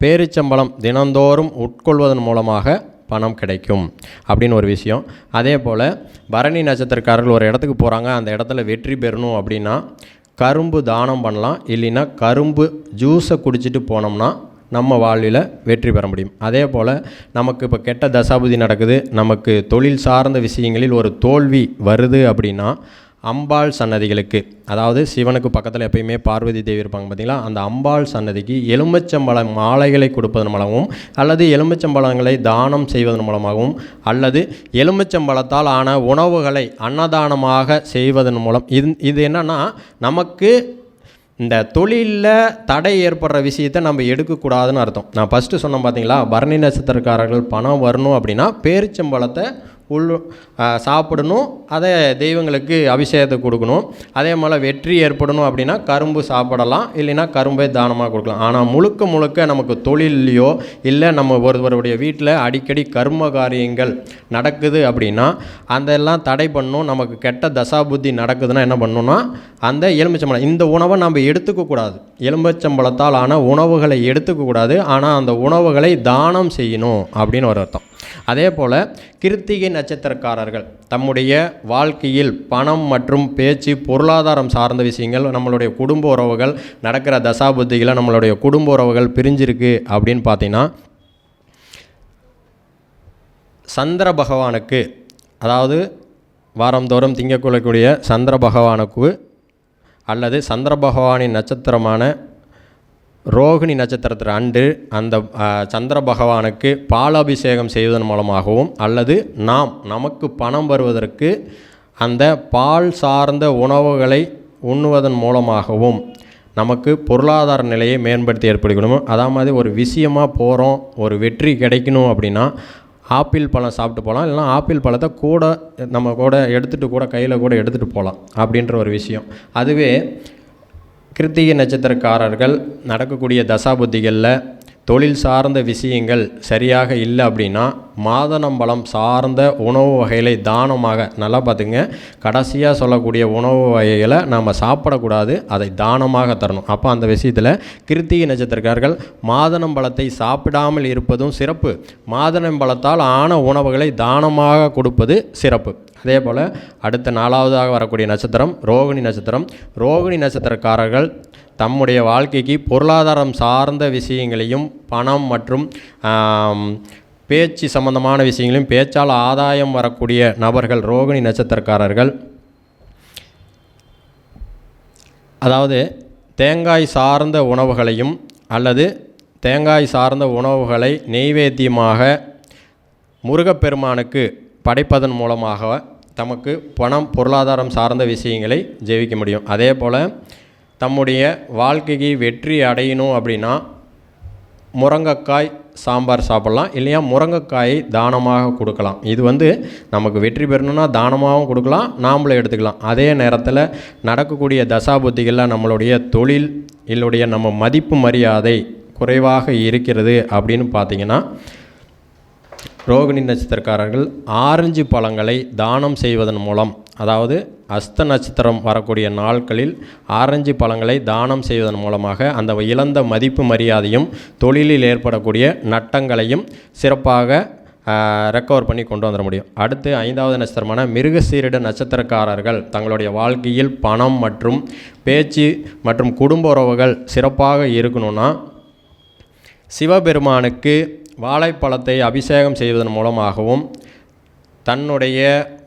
பேரிச்சம்பழம் தினந்தோறும் உட்கொள்வதன் மூலமாக பணம் கிடைக்கும் அப்படின்னு ஒரு விஷயம். அதே போல் பரணி நட்சத்திரக்காரர்கள் ஒரு இடத்துக்கு போகிறாங்க, அந்த இடத்துல வெற்றி பெறணும் அப்படின்னா கரும்பு தானம் பண்ணலாம், இல்லைன்னா கரும்பு ஜூஸை குடிச்சிட்டு போனோம்னா நம்ம வாழ்வில் வெற்றி பெற முடியும். அதே போல் நமக்கு இப்போ கெட்ட தசாபுதி நடக்குது, நமக்கு தொழில் சார்ந்த விஷயங்களில் ஒரு தோல்வி வருது அப்படின்னா அம்பாள் சன்னதிகளுக்கு, அதாவது சிவனுக்கு பக்கத்தில் எப்பயுமே பார்வதி தேவி இருப்பாங்க பார்த்தீங்களா, அந்த அம்பாள் சன்னதிக்கு எலுமிச்சம்பழம் மாலைகளை கொடுப்பதன் மூலமாகவும் அல்லது எலுமிச்சம்பழங்களை தானம் செய்வதன் மூலமாகவும் அல்லது எலுமிச்சம்பழத்தால் ஆன உணவுகளை அன்னதானமாக செய்வதன் மூலம் இது என்னென்னா நமக்கு இந்த தொழிலில் தடை ஏற்படுற விஷயத்தை நம்ம எடுக்கக்கூடாதுன்னு அர்த்தம். நான் ஃபஸ்ட்டு சொன்னேன் பார்த்தீங்களா, பரணி நட்சத்திரக்காரர்கள் பணம் வரணும் அப்படின்னா பேரிச்சம்பழத்தை சாப்பிடணும், அதை தெய்வங்களுக்கு அபிஷேகத்தை கொடுக்கணும். அதே போல் வெற்றி ஏற்படணும் அப்படின்னா கரும்பு சாப்பிடலாம், இல்லைன்னா கரும்பை தானமாக கொடுக்கலாம். ஆனால் முழுக்க நமக்கு தொழிலையோ இல்லை நம்ம ஒருவருடைய வீட்டில் அடிக்கடி கர்ம காரியங்கள் நடக்குது அப்படின்னா அதெல்லாம் தடை பண்ணணும். நமக்கு கெட்ட தசாபுத்தி நடக்குதுன்னா என்ன பண்ணணும்னா அந்த எலுமிச்சம்பழம் இந்த உணவை நம்ம எடுத்துக்கக்கூடாது. எலுமிச்சம்பழத்தால் ஆன உணவுகளை எடுத்துக்கக்கூடாது, ஆனால் அந்த உணவுகளை தானம் செய்யணும் அப்படின்னு ஒரு அர்த்தம். அதே போல் கிருத்திகை நட்சத்திரக்காரர்கள் தம்முடைய வாழ்க்கையில் பணம் மற்றும் பேச்சு பொருளாதாரம் சார்ந்த விஷயங்கள், நம்மளுடைய குடும்ப உறவுகள் நடக்கிற தசாபுத்திகளை நம்மளுடைய குடும்ப உறவுகள் பிரிஞ்சிருக்கு அப்படின்னு பார்த்தீங்கன்னா சந்திர பகவானுக்கு, அதாவது வாரந்தோறும் திங்கக்கூடிய சந்திர பகவானுக்கு அல்லது சந்திர பகவானின் நட்சத்திரமான ரோகிணி நட்சத்திரத்தில் அன்று அந்த சந்திர பகவானுக்கு பாலாபிஷேகம் செய்வதன் மூலமாகவும் அல்லது நமக்கு பணம் வருவதற்கு அந்த பால் சார்ந்த உணவுகளை உண்ணுவதன் மூலமாகவும் நமக்கு பொருளாதார நிலையை மேம்படுத்தி ஏற்படுத்தணும். அதே மாதிரி ஒரு விஷயமாக போகிறோம், ஒரு வெற்றி கிடைக்கணும் அப்படின்னா ஆப்பிள் பழம் சாப்பிட்டு போகலாம், இல்லைனா ஆப்பிள் பழத்தை கூட நம்ம கூட எடுத்துகிட்டு கூட கையில் கூட எடுத்துகிட்டு போகலாம் அப்படின்ற ஒரு விஷயம். அதுவே கிருத்திகை நட்சத்திரக்காரர்கள் நடக்கக்கூடிய தசாபுத்திகளில் தொழில் சார்ந்த விஷயங்கள் சரியாக இல்லை அப்படின்னா மாதுளம்பழம் சார்ந்த உணவு வகைகளை தானமாக, நல்லா பார்த்துங்க, கடைசியாக சொல்லக்கூடிய உணவு வகைகளை நாம் சாப்பிடக்கூடாது, அதை தானமாக தரணும். அப்போ அந்த விஷயத்தில் கிருத்திகை நட்சத்திரக்காரர்கள் மாதுளம்பழத்தை சாப்பிடாமல் இருப்பதும் சிறப்பு, மாதுளம்பழத்தால் ஆன உணவுகளை தானமாக கொடுப்பது சிறப்பு. அதே போல் அடுத்த 4வதாக வரக்கூடிய நட்சத்திரம் ரோகிணி நட்சத்திரம். ரோகிணி நட்சத்திரக்காரர்கள் தம்முடைய வாழ்க்கைக்கு பொருளாதாரம் சார்ந்த விஷயங்களையும் பணம் மற்றும் பேச்சு சம்பந்தமான விஷயங்களையும் பேச்சால் ஆதாயம் வரக்கூடிய நபர்கள் ரோகிணி நட்சத்திரக்காரர்கள். அதாவது தேங்காய் சார்ந்த உணவுகளையும் அல்லது தேங்காய் சார்ந்த உணவுகளை நெய்வேத்தியமாக முருகப்பெருமானுக்கு படைப்பதன் மூலமாக தமக்கு பணம் பொருளாதாரம் சார்ந்த விஷயங்களை ஜெயிக்க முடியும். அதே போல் தம்முடைய வாழ்க்கைக்கு வெற்றி அடையணும் அப்படின்னா முருங்கைக்காய் சாம்பார் சாப்பிட்லாம், இல்லையா முருங்கைக்காயை தானமாக கொடுக்கலாம். இது நமக்கு வெற்றி பெறணும்னா தானமாகவும் கொடுக்கலாம், நாமளும் எடுத்துக்கலாம். அதே நேரத்தில் நடக்கக்கூடிய தசாபுத்திகளில் நம்மளுடைய தொழில் இல்லுடைய நம்ம மதிப்பு மரியாதை குறைவாக இருக்கிறது அப்படின்னு பார்த்திங்கன்னா ரோகிணி நட்சத்திரக்காரர்கள் ஆரஞ்சு பழங்களை தானம் செய்வதன் மூலம், அதாவது அஸ்த நட்சத்திரம் வரக்கூடிய நாட்களில் ஆரஞ்சு பழங்களை தானம் செய்வதன் மூலமாக அந்த இழந்த மதிப்பு மரியாதையும் தொழிலில் ஏற்படக்கூடிய நட்டங்களையும் சிறப்பாக ரெக்கவர் பண்ணி கொண்டு வந்துட முடியும். அடுத்து 5வது நட்சத்திரமான மிருகசீரிட நட்சத்திரக்காரர்கள் தங்களுடைய வாழ்க்கையில் பணம் மற்றும் பேச்சு மற்றும் குடும்ப உறவுகள் சிறப்பாக இருக்கணும்னா சிவபெருமானுக்கு வாழைப்பழத்தை அபிஷேகம் செய்வதன் மூலமாகவும் தன்னுடைய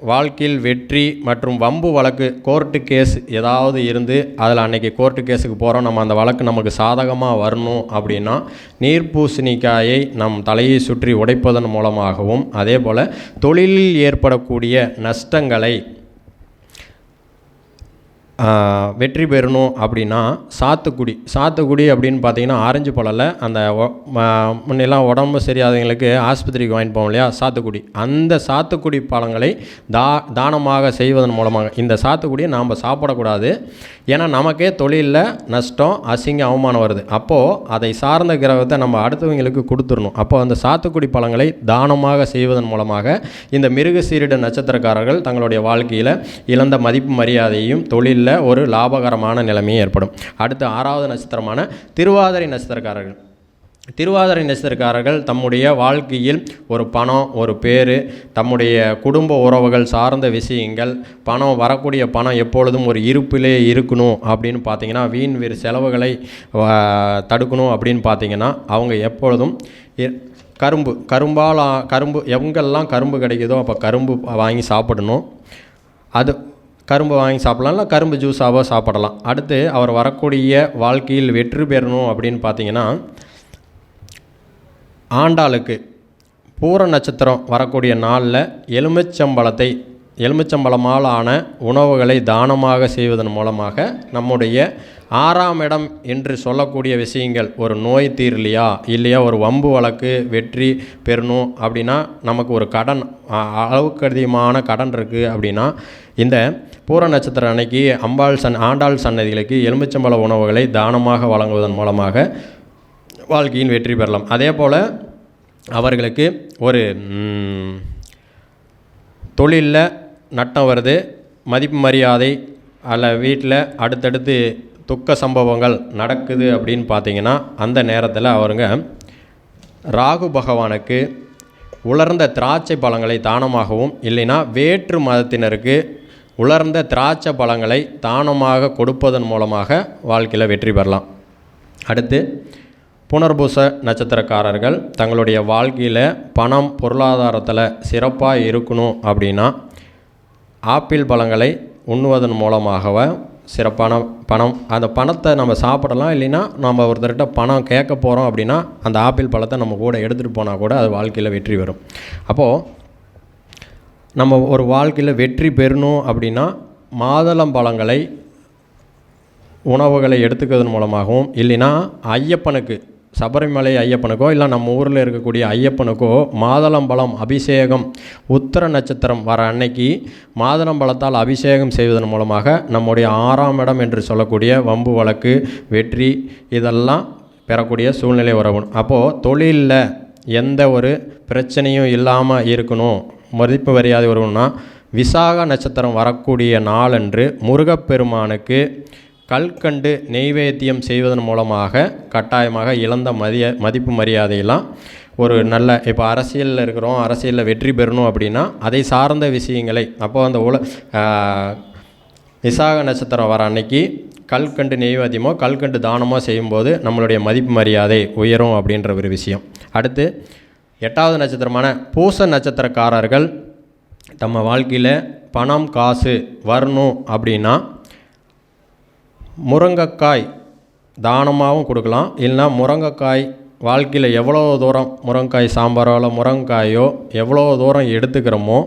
வாழ்க்கையில் வெற்றி மற்றும் வம்பு வழக்கு கோர்ட்டு கேஸ் ஏதாவது இருந்து அதில் அன்றைக்கி கோர்ட்டு கேஸுக்கு போகிறோம், நம்ம அந்த வழக்கு நமக்கு சாதகமாக வரணும் அப்படின்னா நீர்ப்பூசணிக்காயை நம் தலையை சுற்றி உடைப்பதன் மூலமாகவும், அதே போல் தொழிலில் ஏற்படக்கூடிய நஷ்டங்களை வெற்றி பெறணும் அப்படின்னா சாத்துக்குடி அப்படின்னு பார்த்தீங்கன்னா ஆரஞ்சு பழம்ல அந்த முன்னெல்லாம் உடம்பு சரியாதவங்களுக்கு ஆஸ்பத்திரிக்கு வாங்கிட்டு போவோம் இல்லையா, சாத்துக்குடி, அந்த சாத்துக்குடி பழங்களை தானமாக செய்வதன் மூலமாக, இந்த சாத்துக்குடியை நாம் சாப்பிடக்கூடாது, ஏன்னா நமக்கே தொழிலில் நஷ்டம் அசிங்கம் அவமானம் வருது. அப்போது அதை சார்ந்த கிரகத்தை நம்ம அடுத்தவங்களுக்கு கொடுத்துடணும். அப்போது அந்த சாத்துக்குடி பழங்களை தானமாக செய்வதன் மூலமாக இந்த மிருகசீரிட நட்சத்திரக்காரர்கள் தங்களுடைய வாழ்க்கையில் இழந்த மதிப்பு மரியாதையும் தொழிலில் ஒரு லாபகரமான நிலைமையும் ஏற்படும். அடுத்து 6வது நட்சத்திரமான திருவாதிரை நட்சத்திரக்காரர்கள். திருவாதிரை நட்சத்திரக்காரர்கள் தம்முடைய வாழ்க்கையில் ஒரு பணம், ஒரு பேர், தம்முடைய குடும்ப உறவுகள் சார்ந்த விஷயங்கள், பணம் வரக்கூடிய பணம் எப்பொழுதும் ஒரு இருப்பிலே இருக்கணும் அப்படின்னு பார்த்தீங்கன்னா, வீண் செலவுகளை தடுக்கணும் அப்படின்னு பார்த்தீங்கன்னா அவங்க எப்பொழுதும் கரும்பு எங்கெல்லாம் கரும்பு கிடைக்குதோ அப்போ கரும்பு வாங்கி சாப்பிடணும். அது கரும்பு வாங்கி சாப்பிட்லாம், இல்லை கரும்பு ஜூஸாவோ சாப்பிடலாம். அடுத்து அவர் வரக்கூடிய வாழ்க்கையில் வெற்றி பெறணும் அப்படின்னு பார்த்தீங்கன்னா ஆண்டாளுக்கு பூர நட்சத்திரம் வரக்கூடிய நாளில் எலுமிச்சம்பழமால் ஆன உணவுகளை தானமாக செய்வதன் மூலமாக நம்முடைய 6ஆம் இடம் என்று சொல்லக்கூடிய விஷயங்கள், ஒரு நோய் தீரலையா இல்லையா, ஒரு வம்பு வழக்கு வெற்றி பெறணும் அப்படின்னா, நமக்கு ஒரு கடன் அளவுக்கு அதிகமான கடன் இருக்குது அப்படின்னா இந்த பூர நட்சத்திரம் அன்னைக்கு ஆண்டாள் சன்னதிகளுக்கு எலுமிச்சம்பழ உணவுகளை தானமாக வழங்குவதன் மூலமாக வாழ்க்கையின் வெற்றி பெறலாம். அதே போல் அவர்களுக்கு ஒரு தொழிலில் நட்டம் வருது, மதிப்பு மரியாதை அல்ல வீட்டில் அடுத்தடுத்து துக்க சம்பவங்கள் நடக்குது அப்படின்னு பார்த்தீங்கன்னா அந்த நேரத்தில் அவருங்க ராகு பகவானுக்கு உலர்ந்த திராட்சை பழங்களை தானமாகவும், இல்லைன்னா வேற்று மதத்தினருக்கு உலர்ந்த திராட்சை பழங்களை தானமாக கொடுப்பதன் மூலமாக வாழ்க்கையில் வெற்றி பெறலாம். அடுத்து புனர்பூச நட்சத்திரக்காரர்கள் தங்களுடைய வாழ்க்கையில் பணம் பொருளாதாரத்தில் சிறப்பாக இருக்கணும் அப்படின்னா ஆப்பிள் பழங்களை உண்ணுவதன் மூலமாக சிறப்பான பணம், அந்த பணத்தை நம்ம சாப்பிடலாம், இல்லைன்னா நம்ம ஒருத்தர்கிட்ட பணம் கேட்க போகிறோம் அப்படின்னா அந்த ஆப்பிள் பழத்தை நம்ம கூட எடுத்துகிட்டு போனால் கூட அது வாழ்க்கையில் வெற்றி பெறும். அப்போது நம்ம ஒரு வாழ்க்கையில் வெற்றி பெறணும் அப்படின்னா மாதுளம்பழங்களை உணவுகளை எடுத்துக்கிறதன் மூலமாகவும், இல்லைன்னா ஐயப்பனுக்கு சபரிமலை ஐயப்பனுக்கோ இல்லை நம்ம ஊரில் இருக்கக்கூடிய ஐயப்பனுக்கோ மாதுளம்பழம் அபிஷேகம் உத்திர நட்சத்திரம் வர அன்னைக்கு மாதுளம்பழத்தால் அபிஷேகம் செய்வதன் மூலமாக நம்முடைய 6ஆம் இடம் என்று சொல்லக்கூடிய வம்பு வழக்கு வெற்றி இதெல்லாம் பெறக்கூடிய சூழ்நிலை வரணும். அப்போது தொழிலில் எந்த ஒரு பிரச்சனையும் இல்லாமல் இருக்கணும், மதிப்பு மரியாதை வரணும்னா விசாக நட்சத்திரம் வரக்கூடிய நாளன்று முருகப்பெருமானுக்கு கல்கண்டு நெய்வேத்தியம் செய்வதன் மூலமாக கட்டாயமாக இழந்த மதிப்பு மரியாதையெல்லாம் ஒரு நல்ல இப்போ அரசியலில் இருக்கிறோம், அரசியலில் வெற்றி பெறணும் அப்படின்னா அதை சார்ந்த விஷயங்களை அப்போது அந்த விசாக நட்சத்திரம் வர அன்னைக்கு கல்கண்டு நெய்வேத்தியமோ கல்கண்டு தானமோ செய்யும்போது நம்மளுடைய மதிப்பு மரியாதை உயரும் அப்படின்ற ஒரு விஷயம். அடுத்து 8வது நட்சத்திரமான பூச நட்சத்திரக்காரர்கள் நம்ம வாழ்க்கையில் பணம் காசு வரணும் அப்படின்னா முருங்கைக்காய் தானமாகவும் கொடுக்கலாம். இல்லைனா முருங்கைக்காய் வாழ்க்கையில் எவ்வளோ தூரம் முருங்கைக்காய் சாம்பாரோ இல்லை முருங்கைக்காயோ எவ்வளோ தூரம் எடுத்துக்கிறோமோ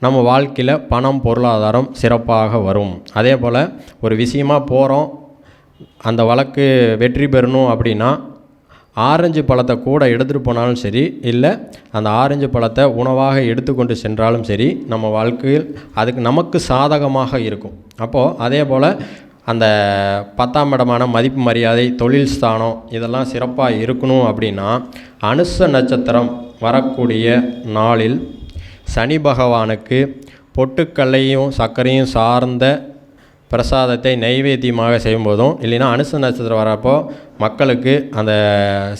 நம்ம வாழ்க்கையில் பணம் பொருளாதாரம் சிறப்பாக வரும். அதே போல் ஒரு விஷயமாக போகிறோம், அந்த வழக்கு வெற்றி பெறணும் அப்படின்னா ஆரஞ்சு பழத்தை கூட எடுத்துகிட்டு போனாலும் சரி, இல்லை அந்த ஆரஞ்சு பழத்தை உணவாக எடுத்துக்கொண்டு சென்றாலும் சரி, நம்ம வாழ்க்கையில் அதுக்கு நமக்கு சாதகமாக இருக்கும். அப்போது அதே போல் அந்த 10ஆம் இடமான மதிப்பு மரியாதை தொழில் ஸ்தானம் இதெல்லாம் சிறப்பாக இருக்கணும் அப்படின்னா அனுச நட்சத்திரம் வரக்கூடிய நாளில் சனி பகவானுக்கு பொட்டுக்கல்லையும் சர்க்கரையும் சார்ந்த பிரசாதத்தை நைவேத்தியமாக செய்யும்போதும், இல்லைன்னா அனுச நட்சத்திரம் வரப்போ மக்களுக்கு அந்த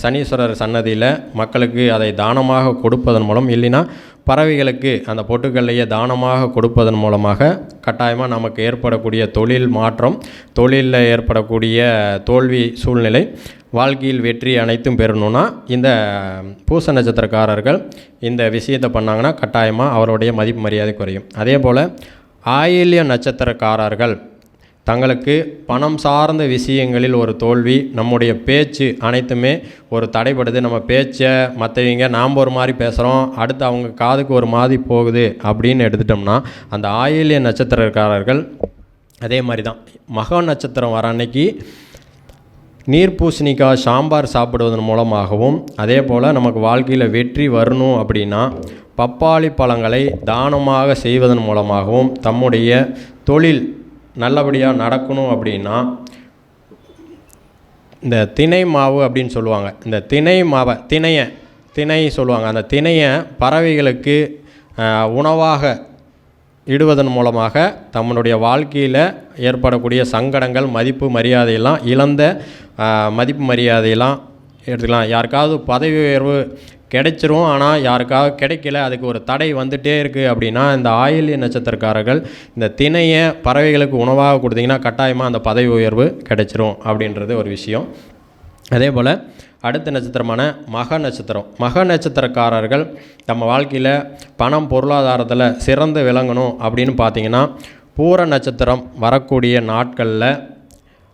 சனீஸ்வரர் சன்னதியில் மக்களுக்கு அதை தானமாக கொடுப்பதன் மூலம், இல்லைன்னா பறவைகளுக்கு அந்த பொட்டுக்கல்லையை தானமாக கொடுப்பதன் மூலமாக கட்டாயமாக நமக்கு ஏற்படக்கூடிய தொழில் மாற்றம், தொழிலில் ஏற்படக்கூடிய தோல்வி சூழ்நிலை, வாழ்க்கையில் வெற்றி அனைத்தும் பெறணும்னா இந்த பூச நட்சத்திரக்காரர்கள் இந்த விஷயத்தை பண்ணாங்கன்னா கட்டாயமாக அவருடைய மதிப்பு மரியாதை குறையும். அதே போல் ஆயில்ய நட்சத்திரக்காரர்கள் தங்களுக்கு பணம் சார்ந்த விஷயங்களில் ஒரு தோல்வி, நம்முடைய பேச்சு அனைத்துமே ஒரு தடைப்படுது, நம்ம பேச்சை மற்றவங்க நாம் ஒரு மாதிரி பேசுகிறோம், அடுத்து அவங்க காதுக்கு ஒரு மாதிரி போகுது அப்படின்னு எடுத்துட்டோம்னா அந்த ஆயில்ய நட்சத்திரக்காரர்கள் அதே மாதிரி தான். மக நட்சத்திரம் வர அன்னைக்கு நீர்பூசணிக்காய் சாம்பார் சாப்பிடுவதன் மூலமாகவும், அதே போல் நமக்கு வாழ்க்கையில் வெற்றி வரணும் அப்படின்னா பப்பாளி பழங்களை தானமாக செய்வதன் மூலமாகவும், தம்முடைய தொழில் நல்லபடியாக நடக்கணும் அப்படின்னா இந்த திணை மாவு அப்படின்னு சொல்லுவாங்க, இந்த திணை மாவை திணை சொல்லுவாங்க, அந்த திணையை பறவைகளுக்கு உணவாக இடுவதன் மூலமாக தம்முடைய வாழ்க்கையில் ஏற்படக்கூடிய சங்கடங்கள், மதிப்பு மரியாதையெல்லாம் இழந்த மதிப்பு மரியாதையெல்லாம் எடுத்துக்கலாம். யாருக்காவது பதவி உயர்வு கிடைச்சிரும், ஆனால் யாருக்காவது கிடைக்கல, அதுக்கு ஒரு தடை வந்துகிட்டே இருக்குது அப்படின்னா இந்த ஆயில்ய நட்சத்திரக்காரர்கள் இந்த திணையை பறவைகளுக்கு உணவாக கொடுத்தீங்கன்னா கட்டாயமாக அந்த பதவி உயர்வு கிடைச்சிரும் அப்படின்றது ஒரு விஷயம். அதே போல் அடுத்த நட்சத்திரமான மக நட்சத்திரக்காரர்கள் நம்ம வாழ்க்கையில் பணம் பொருளாதாரத்தில் சிறந்து விளங்கணும் அப்படின்னு பார்த்திங்கன்னா பூர நட்சத்திரம் வரக்கூடிய நாட்களில்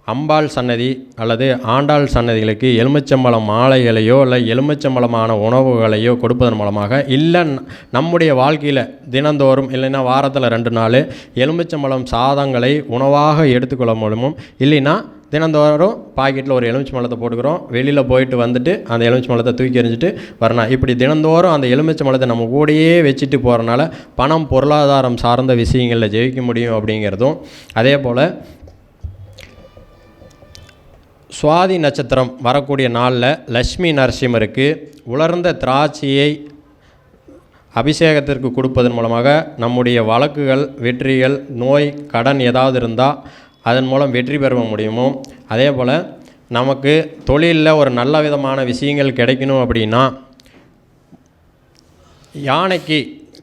அம்பாள் சன்னதி அல்லது ஆண்டாள் சன்னதிகளுக்கு எலுமிச்சம்பழம் மாலைகளையோ இல்லை எலுமிச்சம்பழமான உணவுகளையோ கொடுப்பதன் மூலமாக, இல்லை நம்முடைய வாழ்க்கையில் தினந்தோறும் இல்லைன்னா வாரத்தில் 2 நாள் எலுமிச்சம்பழம் சாதங்களை உணவாக எடுத்துக்கொள்ள முடியும். இல்லைன்னா தினந்தோறும் பாக்கெட்டில் ஒரு எலுமிச்சம்பழத்தை போட்டுக்கிறோம், வெளியில் போயிட்டு வந்துட்டு அந்த எலுமிச்சம்பழத்தை தூக்கி எறிஞ்சிட்டு வரணும். இப்படி தினந்தோறும் அந்த எலுமிச்சம்பழத்தை நம்ம கூடயே வச்சுட்டு போகிறனால பணம் பொருளாதாரம் சார்ந்த விஷயங்களில் ஜெயிக்க முடியும் அப்படிங்கிறதும். அதே போல் சுவாதி நட்சத்திரம் வரக்கூடிய நாளில் லட்சுமி நரசிம்மருக்கு உலர்ந்த திராட்சையை அபிஷேகத்திற்கு கொடுப்பதன் மூலமாக நம்முடைய வழக்குகள், வெற்றிகள், நோய், கடன் ஏதாவது இருந்தால் அதன் மூலம் வெற்றி பெற முடியுமோ, அதே போல் நமக்கு தொழிலில் ஒரு நல்ல விதமான விஷயங்கள் கிடைக்கணும் அப்படின்னா யானைக்கு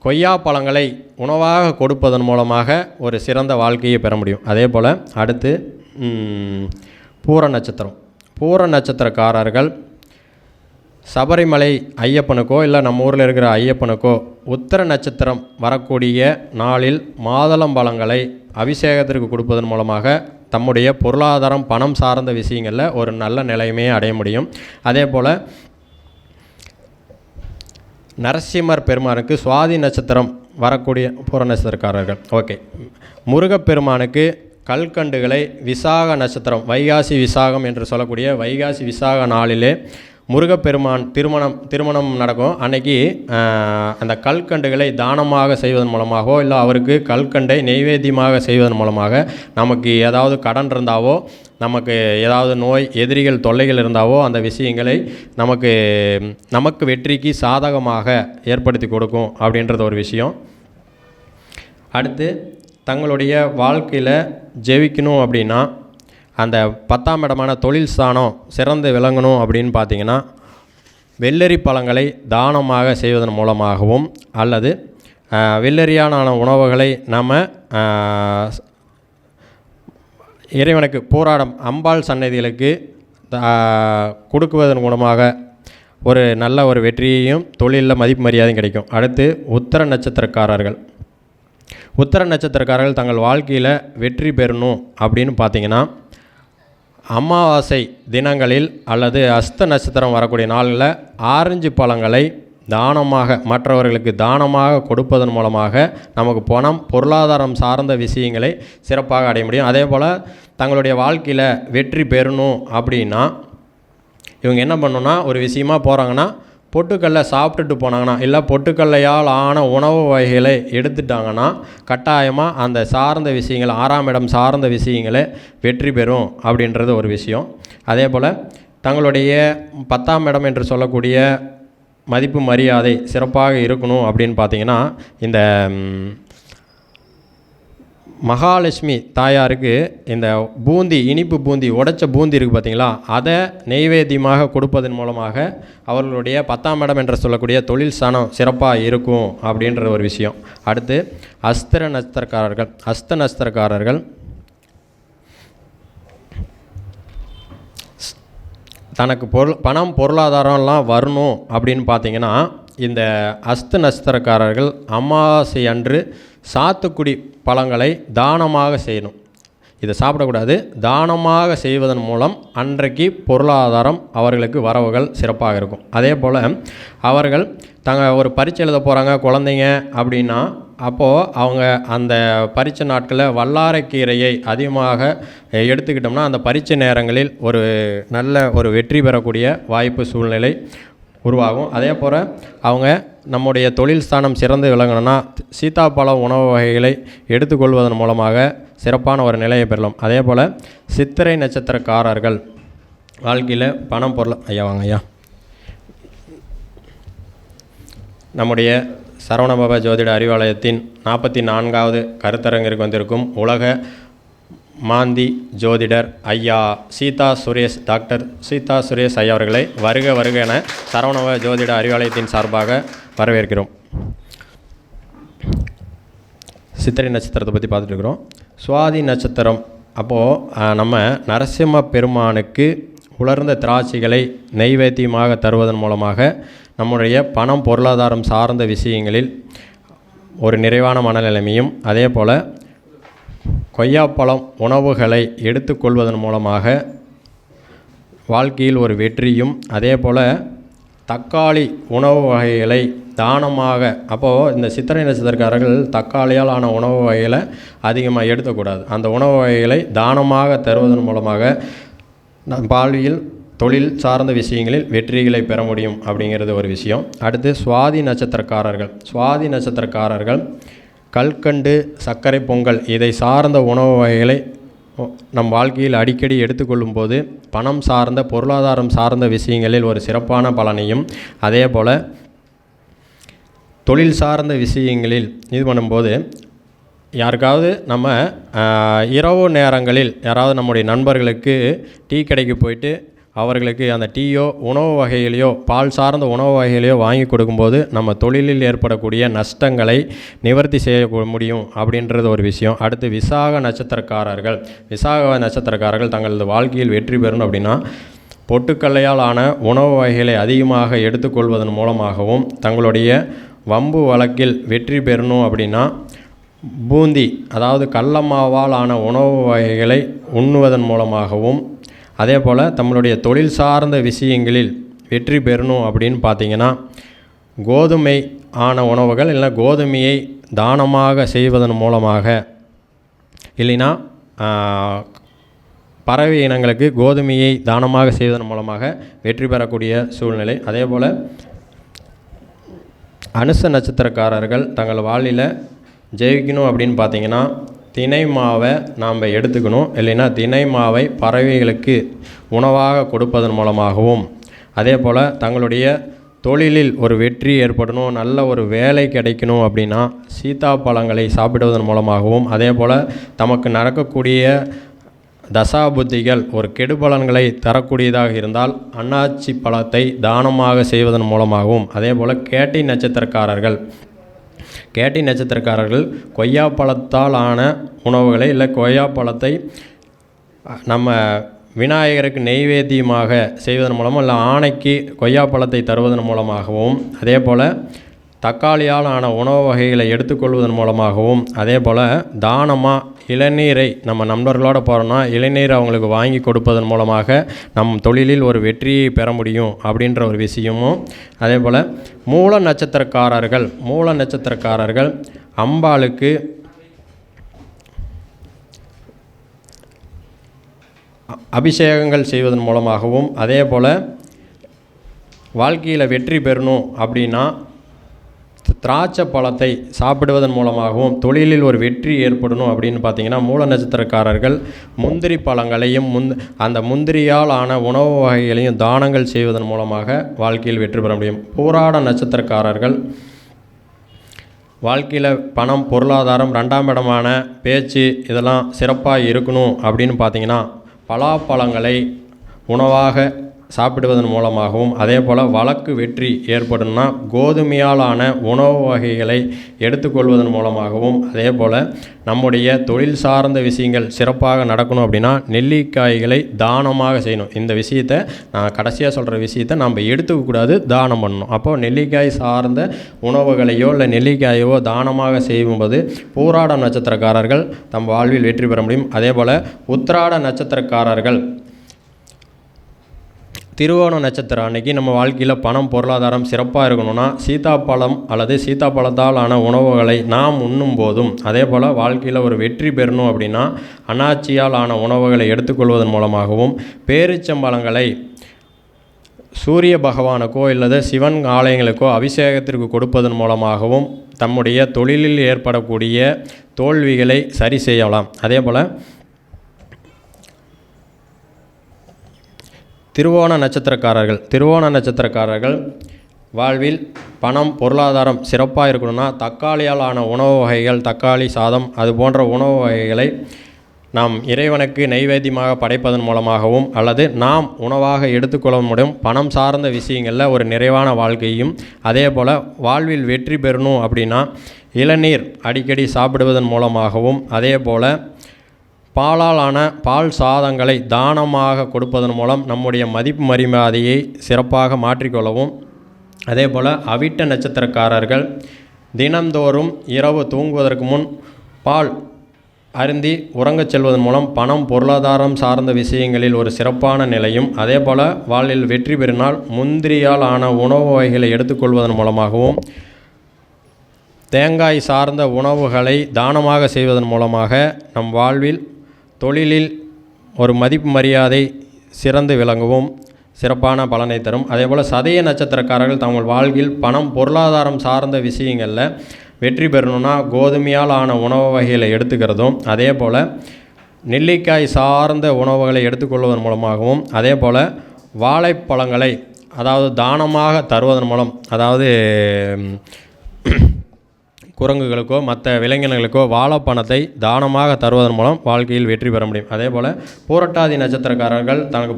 கொய்யாப்பழங்களை உணவாக கொடுப்பதன் மூலமாக ஒரு சிறந்த வாழ்க்கையை பெற முடியும். அதே போல் அடுத்து பூர நட்சத்திரக்காரர்கள் சபரிமலை ஐயப்பனுக்கோ இல்லை நம்ம ஊரில் இருக்கிற ஐயப்பனுக்கோ உத்திர நட்சத்திரம் வரக்கூடிய நாளில் மாதுளம்பழங்களை அபிஷேகத்திற்கு கொடுப்பதன் மூலமாக தம்முடைய பொருளாதாரம், பணம் சார்ந்த விஷயங்களில் ஒரு நல்ல நிலைமையை அடைய முடியும். அதே போல் நரசிம்மர் பெருமானுக்கு சுவாதி நட்சத்திரம் வரக்கூடிய பூர நட்சத்திரக்காரர்கள் முருகப்பெருமானுக்கு கல்கண்டுகளை விசாக நட்சத்திரம் வைகாசி விசாகம் என்று சொல்லக்கூடிய வைகாசி விசாக நாளிலே முருகப்பெருமான் திருமணம் நடக்கும். அன்னைக்கு அந்த கல்கண்டுகளை தானமாக செய்வதன் மூலமாகவோ இல்லை அவருக்கு கல்கண்டை நெய்வேத்தியமாக செய்வதன் மூலமாக நமக்கு ஏதாவது கடன் இருந்தாவோ, நமக்கு ஏதாவது நோய் எதிரிகள் தொல்லைகள் இருந்தாவோ அந்த விஷயங்களை நமக்கு வெற்றிக்கு சாதகமாக ஏற்படுத்தி கொடுக்கும் அப்படின்றது ஒரு விஷயம். அடுத்து தங்களுடைய வாழ்க்கையில் ஜெயிக்கணும் அப்படின்னா அந்த 10ஆம் இடமான தொழில் ஸ்தானம் சிறந்து விளங்கணும் அப்படின்னு பார்த்திங்கன்னா வெள்ளரி பழங்களை தானமாக செய்வதன் மூலமாகவும் அல்லது வெள்ளரியான உணவுகளை நம்ம இறைவனுக்கு போராடம் அம்பாள் சன்னதிகளுக்கு கொடுக்குவதன் மூலமாக ஒரு நல்ல ஒரு வெற்றியையும் தொழிலில் மதிப்பு மரியாதையும் கிடைக்கும். அடுத்து உத்திர நட்சத்திரக்காரர்கள் தங்கள் வாழ்க்கையில் வெற்றி பெறணும் அப்படின்னு பார்த்திங்கன்னா அமாவாசை தினங்களில் அல்லது அஸ்த நட்சத்திரம் வரக்கூடிய நாளில் ஆரஞ்சு பழங்களை தானமாக மற்றவர்களுக்கு தானமாக கொடுப்பதன் மூலமாக நமக்கு பணம் பொருளாதாரம் சார்ந்த விஷயங்களை சிறப்பாக அடைய முடியும். அதே போல் தங்களுடைய வாழ்க்கையில் வெற்றி பெறணும் அப்படின்னா இவங்க என்ன பண்ணணுன்னா ஒரு விஷயமா போகிறாங்கன்னா பொட்டுக்கல்லை சாப்பிட்டுட்டு போனாங்கன்னா இல்லை பொட்டுக்கல்லையால் ஆன உணவு வகைகளை எடுத்துட்டாங்கன்னா கட்டாயமாக அந்த சார்ந்த விஷயங்கள் 6ஆம் இடம் சார்ந்த விஷயங்களை வெற்றி பெறும் அப்படின்றது ஒரு விஷயம். அதே போல் தங்களுடைய 10ஆம் இடம் என்று சொல்லக்கூடிய மதிப்பு மரியாதை சிறப்பாக இருக்கணும் அப்படின்னு பார்த்திங்கன்னா இந்த மகாலட்சுமி தாயாருக்கு இந்த பூந்தி இனிப்பு பூந்தி உடைச்ச பூந்தி இருக்குது பார்த்திங்களா, அதை நெய்வேத்தியமாக கொடுப்பதன் மூலமாக அவர்களுடைய 10ஆம் இடம் என்று சொல்லக்கூடிய தொழில் ஸ்தானம் சிறப்பாக இருக்கும் அப்படின்ற ஒரு விஷயம். அடுத்து அஸ்த நட்சத்திரக்காரர்கள் தனக்கு பணம் பொருளாதாரம்லாம் வரணும் அப்படின்னு பார்த்திங்கன்னா இந்த அஸ்த நட்சத்திரக்காரர்கள் அமாவாசை அன்று சாத்துக்குடி பழங்களை தானமாக செய்யணும். இதை சாப்பிடக்கூடாது. தானமாக செய்வதன் மூலம் அன்றைக்கு பொருளாதாரம் அவர்களுக்கு வரவுகள் சிறப்பாக இருக்கும். அதே போல் அவர்கள் ஒரு பரீட்சை எழுத போகிறாங்க குழந்தைங்க அப்படின்னா அப்போது அவங்க அந்த பரீட்சை நாட்களில் வல்லாரைக்கீரையை அதிகமாக எடுத்துக்கிட்டோம்னா அந்த பரீட்சை நேரங்களில் ஒரு நல்ல ஒரு வெற்றி பெறக்கூடிய வாய்ப்பு சூழ்நிலை உருவாகும். அதே போல் அவங்க நம்முடைய தொழில் ஸ்தானம் சிறந்து விளங்கணும்னா சீத்தாப்பழ உணவு வகைகளை எடுத்துக்கொள்வதன் மூலமாக சிறப்பான ஒரு நிலையை பெறலாம். அதே போல் சித்திரை நட்சத்திரக்காரர்கள் வாழ்க்கையில் பணம் பொருள் வாங்க நம்முடைய சரவணபவ ஜோதிட அறிவாலயத்தின் 44வது கருத்தரங்கிற்கு வந்திருக்கும் உலக மாந்தி ஜோதிடர் ஐயா டாக்டர் சீதா சுரேஷ் ஐயா அவர்களை வருக என சரவணபவ ஜோதிட அறிவாலயத்தின் சார்பாக வரவேற்கிறோம். சித்திரை நட்சத்திரத்தை பற்றி பார்த்துட்டு இருக்கிறோம். சுவாதி நட்சத்திரம் அப்போது நம்ம நரசிம்ம பெருமானுக்கு உலர்ந்த திராட்சைகளை நெய்வேத்தியமாக தருவதன் மூலமாக நம்முடைய பணம் பொருளாதாரம் சார்ந்த விஷயங்களில் ஒரு நிறைவான மனநிலைமையும் அதே போல் கொய்யாப்பழம் உணவுகளை எடுத்துக்கொள்வதன் மூலமாக வாழ்க்கையில் ஒரு வெற்றியும் அதே போல் தக்காளி உணவு வகைகளை தானமாக அப்போது இந்த சித்திரை நட்சத்திரக்காரர்கள் தக்காளியால் ஆன உணவு வகைகளை அதிகமாக எடுத்துக்கூடாது. அந்த உணவு வகைகளை தானமாக தருவதன் மூலமாக வாழ்வியல் தொழில் சார்ந்த விஷயங்களில் வெற்றிகளை பெற முடியும் அப்படிங்கிறது ஒரு விஷயம். அடுத்து சுவாதி நட்சத்திரக்காரர்கள் கல்கண்டு சர்க்கரை பொங்கல் இதை சார்ந்த உணவு வகைகளை நம் வாழ்க்கையில் அடிக்கடி எடுத்துக்கொள்ளும் போது பணம் சார்ந்த பொருளாதாரம் சார்ந்த விஷயங்களில் ஒரு சிறப்பான பலனையும் அதே போல் தொழில் சார்ந்த விஷயங்களில் இது பண்ணும்போது யாருக்காவது நம்ம இரவு நேரங்களில் யாராவது நம்முடைய நண்பர்களுக்கு டீ கடைக்கு போயிட்டு அவர்களுக்கு அந்த டீயோ உணவு வகைகளையோ பால் சார்ந்த உணவு வகைகளையோ வாங்கி கொடுக்கும்போது நம்ம தொழிலில் ஏற்படக்கூடிய நஷ்டங்களை நிவர்த்தி செய்ய முடியும் அப்படின்றது ஒரு விஷயம். அடுத்து விசாக நட்சத்திரக்காரர்கள் தங்களது வாழ்க்கையில் வெற்றி பெறணும் அப்படின்னா பொட்டுக்கல்லையால் ஆன உணவு வகைகளை அதிகமாக எடுத்துக்கொள்வதன் மூலமாகவும் தங்களுடைய வம்பு வழக்கில் வெற்றி பெறணும் அப்படின்னா பூந்தி அதாவது கடலமாவால் ஆன உணவு வகைகளை உண்ணுவதன் மூலமாகவும் அதே போல் நம்மளுடைய தொழில் சார்ந்த விஷயங்களில் வெற்றி பெறணும் அப்படின்னு பார்த்திங்கன்னா கோதுமை ஆன உணவுகள் இல்லை கோதுமையை தானமாக செய்வதன் மூலமாக இல்லைன்னா பறவை இனங்களுக்கு கோதுமையை தானமாக செய்வதன் மூலமாக வெற்றி பெறக்கூடிய சூழ்நிலை. அதே போல் அனுச நட்சத்திரக்காரர்கள் தங்கள் வாழ்வில் ஜெயிக்கணும் அப்படின்னு பார்த்தீங்கன்னா தினை மாவை நாம் எடுத்துக்கணும். இல்லைன்னா தினை மாவை பறவைகளுக்கு உணவாக கொடுப்பதன் மூலமாகவும், அதே போல் தங்களுடைய தொழிலில் ஒரு வெற்றி ஏற்படணும், நல்ல ஒரு வேலை கிடைக்கணும் அப்படின்னா சீத்தாப்பழங்களை சாப்பிடுவதன் மூலமாகவும், அதே போல் தமக்கு நடக்கக்கூடிய தசாபுத்திகள் ஒரு கெடுபலன்களை தரக்கூடியதாக இருந்தால் அன்னாச்சி பழத்தை தானமாக செய்வதன் மூலமாகவும், அதே போல் கேட்டை நட்சத்திரக்காரர்கள் கொய்யாப்பழத்தால் ஆன உணவுகளை இல்லை கொய்யாப்பழத்தை நம்ம விநாயகருக்கு நெய்வேத்தியமாக செய்வதன் மூலமும் இல்லை ஆணைக்கு கொய்யாப்பழத்தை தருவதன் மூலமாகவும், அதே போல் தக்காளியால் ஆன உணவு வகைகளை எடுத்துக்கொள்வதன் மூலமாகவும், அதே போல் தானமாக இளநீரை நம்ம நண்பர்களோடு போகிறோன்னா இளநீர் அவங்களுக்கு வாங்கி கொடுப்பதன் மூலமாக நம் தொழிலில் ஒரு வெற்றியை பெற முடியும் அப்படின்ற ஒரு விஷயமும், அதே போல் மூல நட்சத்திரக்காரர்கள் அம்பாளுக்கு அபிஷேகங்கள் செய்வதன் மூலமாகவும், அதே போல் வாழ்க்கையில் வெற்றி பெறணும் அப்படின்னா திராட்சை பழத்தை சாப்பிடுவதன் மூலமாகவும் தொழிலில் ஒரு வெற்றி ஏற்படணும் அப்படின்னு பார்த்தீங்கன்னா மூல நட்சத்திரக்காரர்கள் முந்திரி பழங்களையும் அந்த முந்திரியால் ஆன உணவு வகைகளையும் தானங்கள் செய்வதன் மூலமாக வாழ்க்கையில் வெற்றி பெற முடியும். பூராட நட்சத்திரக்காரர்கள் வாழ்க்கையில் பணம், பொருளாதாரம், 2ஆம் இடமான பேச்சு இதெல்லாம் சிறப்பாக இருக்கணும் அப்படின்னு பார்த்தீங்கன்னா பலாப்பழங்களை உணவாக சாப்பிடுவதன் மூலமாகவும், அதே போல் வழக்கு வெற்றி ஏற்படும்னா கோதுமையாலான உணவு வகைகளை எடுத்துக்கொள்வதன் மூலமாகவும், அதே போல் நம்முடைய தொழில் சார்ந்த விஷயங்கள் சிறப்பாக நடக்கணும் அப்படின்னா நெல்லிக்காய்களை தானமாக செய்யணும். இந்த விஷயத்தை நான் கடைசியாக சொல்கிற விஷயத்தை நம்ம எடுத்துக்கக்கூடாது, தானம் பண்ணணும். அப்போது நெல்லிக்காய் சார்ந்த உணவுகளையோ இல்லை நெல்லிக்காயோ தானமாக செய்யும்போது பூராட நட்சத்திரக்காரர்கள் தம் வாழ்வில் வெற்றி பெற முடியும். அதே போல் உத்திராட நட்சத்திரக்காரர்கள் திருவோண நட்சத்திரம் அன்னைக்கு நம்ம வாழ்க்கையில் பணம், பொருளாதாரம் சிறப்பாக இருக்கணும்னா சீத்தாப்பழம் அல்லது சீத்தாப்பழத்தால் ஆன உணவுகளை நாம் உண்ணும் போதும், அதே போல் வாழ்க்கையில் ஒரு வெற்றி பெறணும் அப்படின்னா அன்னாச்சியால் ஆன உணவுகளை எடுத்துக்கொள்வதன் மூலமாகவும், பேரிச்சம்பழங்களை சூரிய பகவானுக்கோ இல்லது சிவன் ஆலயங்களுக்கோ அபிஷேகத்திற்கு கொடுப்பதன் மூலமாகவும் தம்முடைய தொழிலில் ஏற்படக்கூடிய தோல்விகளை சரி செய்யலாம். அதே போல் திருவோண நட்சத்திரக்காரர்கள் வாழ்வில் பணம், பொருளாதாரம் சிறப்பாக இருக்கணும்னா தக்காளியால் ஆன உணவு வகைகள், தக்காளி சாதம் அது போன்ற உணவு வகைகளை நாம் இறைவனுக்கு நைவேத்தியமாக படைப்பதன் மூலமாகவும் அல்லது நாம் உணவாக எடுத்துக்கொள்ள முடியும். பணம் சார்ந்த விஷயங்களில் ஒரு நிறைவான வாழ்க்கையும், அதே போல் வாழ்வில் வெற்றி பெறணும் அப்படின்னா இளநீர் அடிக்கடி சாப்பிடுவதன் மூலமாகவும், அதே போல் பாலாலான பால் சாதங்களை தானமாக கொடுப்பதன் மூலம் நம்முடைய மதிப்பு மரியாதையை சிறப்பாக மாற்றிக்கொள்ளவும், அதே போல் அவிட்ட நட்சத்திரக்காரர்கள் தினந்தோறும் இரவு தூங்குவதற்கு முன் பால் அருந்தி உறங்கச் செல்வதன் மூலம் பணம், பொருளாதாரம் சார்ந்த விஷயங்களில் ஒரு சிறப்பான நிலையும், அதே போல் வாழ்வில் வெற்றி பெறினால் முந்திரியால் ஆன உணவு வகைகளை எடுத்துக்கொள்வதன் மூலமாகவும், தேங்காய் சார்ந்த உணவுகளை தானமாக செய்வதன் மூலமாக நம் வாழ்வில் தொழிலில் ஒரு மதிப்பு மரியாதை சிறந்து விளங்கவும் சிறப்பான பலனை தரும். அதேபோல் சதய நட்சத்திரக்காரர்கள் தங்கள் வாழ்வில் பணம், பொருளாதாரம் சார்ந்த விஷயங்களில் வெற்றி பெறணும்னா கோதுமையால் ஆன உணவு வகைகளை எடுத்துக்கிறதும், அதே போல் நெல்லிக்காய் சார்ந்த உணவுகளை எடுத்துக்கொள்வதன் மூலமாகவும், அதே போல் வாழைப்பழங்களை அதாவது தானமாக தருவதன் மூலம், அதாவது குரங்குகளுக்கோ மற்ற விலங்கினங்களுக்கோ வாழைப்பழத்தை தானமாக தருவதன் மூலம் வாழ்க்கையில் வெற்றி பெற முடியும். அதே போல் பூரட்டாதி நட்சத்திரக்காரர்கள் தனக்கு